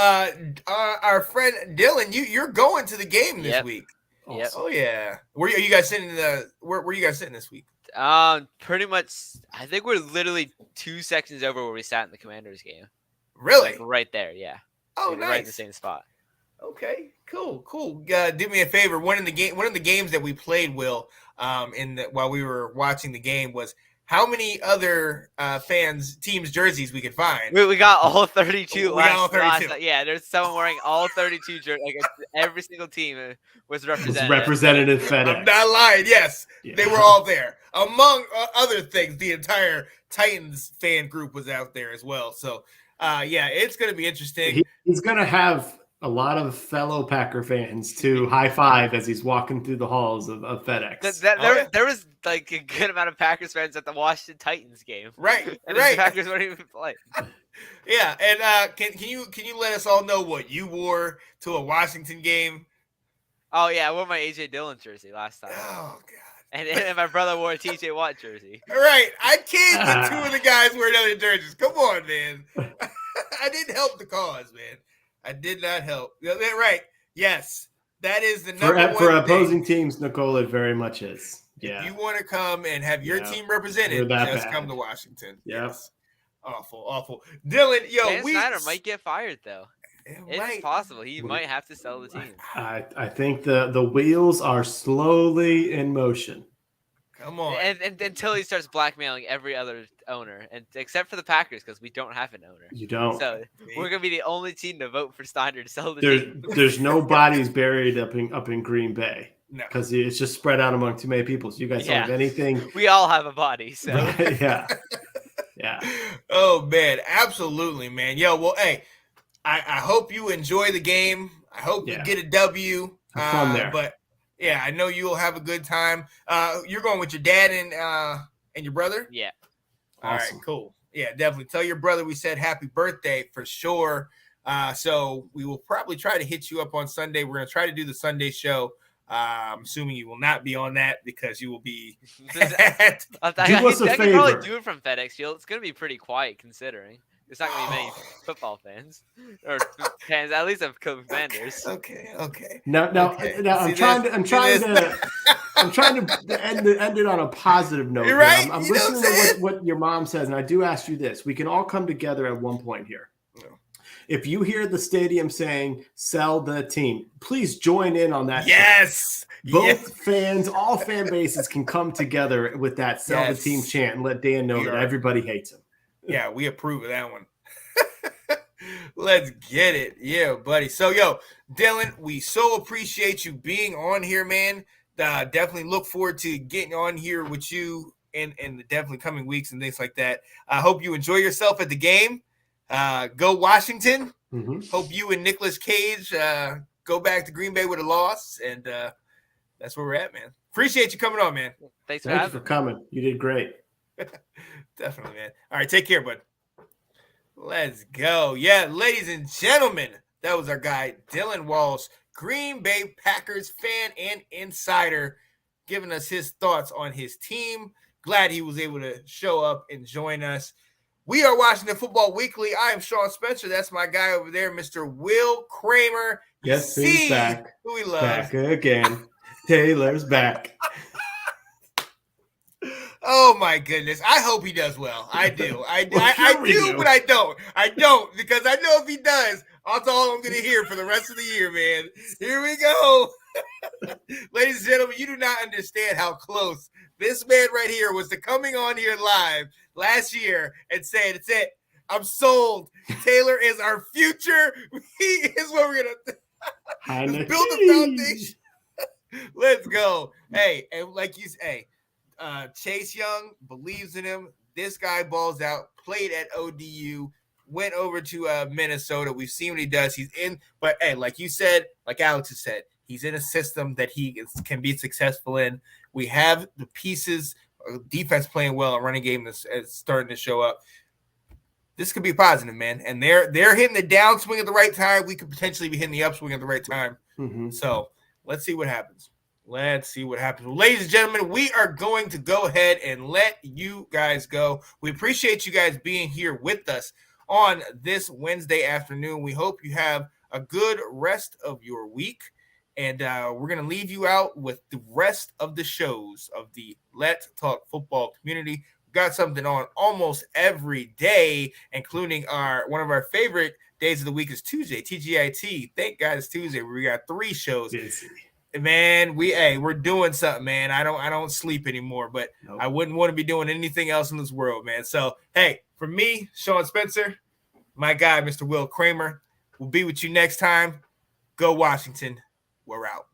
our friend Dillon, you're going to the game this week.
Yep.
Oh yeah. Where are you guys sitting where are you guys sitting this week?
Pretty much I think we're literally 2 sections over where we sat in the Commanders game.
Really?
Right there, yeah.
Oh, nice.
Right in the same spot.
Okay, cool. Do me a favor. One of the games that we played, Will, while we were watching the game was how many other teams' jerseys we could find.
We got all 32.
Last,
there's someone wearing all 32 jerseys. Like every single team was represented.
Representative FedEx.
I'm not lying. Yes, they were all there. Among other things, the entire Titans fan group was out there as well. So, it's going to be interesting.
He's going to have a lot of fellow Packer fans to high five as he's walking through the halls of FedEx.
There was like a good amount of Packers fans at the Washington Titans game.
Right.
And the Packers weren't even playing.
Yeah, and can you let us all know what you wore to a Washington game?
Oh yeah, I wore my AJ Dillon jersey last time.
Oh god.
And my brother wore a TJ Watt jersey.
All right, I can't get 2 of the guys wearing other jerseys. Come on, man. I didn't help the cause, man. I did not help. Right. Yes. That is the number one
for opposing teams, Nicole, it very much is. Yeah.
If you want to come and have your team represented, just come to Washington.
Yep.
Yes. Awful. Dylan, yo,
Dan Snyder might get fired though. It's possible he might have to sell the team.
I think the wheels are slowly in motion.
Come on.
And until he starts blackmailing every other owner, and except for the Packers, because we don't have an owner.
You don't.
So we're gonna be the only team to vote for Snyder to sell the team.
There's no bodies buried up in Green Bay.
No.
Because it's just spread out among too many people. So you guys don't have anything.
We all have a body. So
yeah.
Oh man, absolutely, man. Yo, well, hey, I hope you enjoy the game. I hope you get a W.
Have fun there.
But yeah, I know you'll have a good time. You're going with your dad and your brother?
Yeah.
All right, cool. Yeah, definitely. Tell your brother we said happy birthday for sure. So we will probably try to hit you up on Sunday. We're going to try to do the Sunday show. I'm assuming you will not be on that because you will be.
Do us a
I can
favor.
probably do it from FedEx Field. It's going to be pretty quiet considering. There's not going to be many football fans or fans, at least of Commanders.
Okay.
No. I'm trying to end it on a positive note.
You're right.
I'm listening to what your mom says, and I do ask you this: we can all come together at one point here. If you hear the stadium saying "sell the team," please join in on that.
Yes.
Chant. Both fans, all fan bases can come together with that "sell the team" chant and let Dan know that everybody hates him.
Yeah, we approve of that one. Let's get it. Yeah, buddy. So, yo, Dylan, we so appreciate you being on here, man. Definitely look forward to getting on here with you in the definitely coming weeks and things like that. I hope you enjoy yourself at the game. Go Washington.
Mm-hmm.
Hope you and Nicolas Cage go back to Green Bay with a loss. And that's where we're at, man. Appreciate you coming on, man.
Thank
you for coming. You did great.
Definitely, man. All right, take care, bud. Let's go. Yeah, ladies and gentlemen, that was our guy, Dylan Walsh, Green Bay Packers fan and insider, giving us his thoughts on his team. Glad he was able to show up and join us. We are Washington Football Weekly. I am Sean Spencer. That's my guy over there, Mr. Will Kramer.
Yes, he's back.
Who we love.
Back again. Taylor's back.
Oh my goodness! I hope he does well. I do. I do, but I don't. I don't because I know if he does, that's all I'm going to hear for the rest of the year, man. Here we go, ladies and gentlemen. You do not understand how close this man right here was to coming on here live last year and saying, "It's it. I'm sold. Taylor is our future. He is what we're going to build a foundation." Let's go. Hey, and like you say. Chase Young believes in him. This guy balls out, played at ODU, went over to Minnesota. We've seen what he does. He's in, but hey, like you said, like Alex has said, he's in a system that he can be successful in. We have the pieces, defense playing well, a running game that's starting to show up. This could be positive, man. And they're hitting the downswing at the right time. We could potentially be hitting the upswing at the right time.
Mm-hmm.
So let's see what happens. Let's see what happens. Well, ladies and gentlemen, we are going to go ahead and let you guys go. We appreciate you guys being here with us on this Wednesday afternoon. We hope you have a good rest of your week. And we're going to leave you out with the rest of the shows of the Let's Talk Football community. We've got something on almost every day, including one of our favorite days of the week is Tuesday, TGIT. Thank God it's Tuesday. We got 3 shows. Man, we're doing something, man. I don't sleep anymore, but nope. I wouldn't want to be doing anything else in this world, man. So, hey, for me, Sean Spencer, my guy, Mr. Will Kramer, we'll be with you next time. Go Washington. We're out.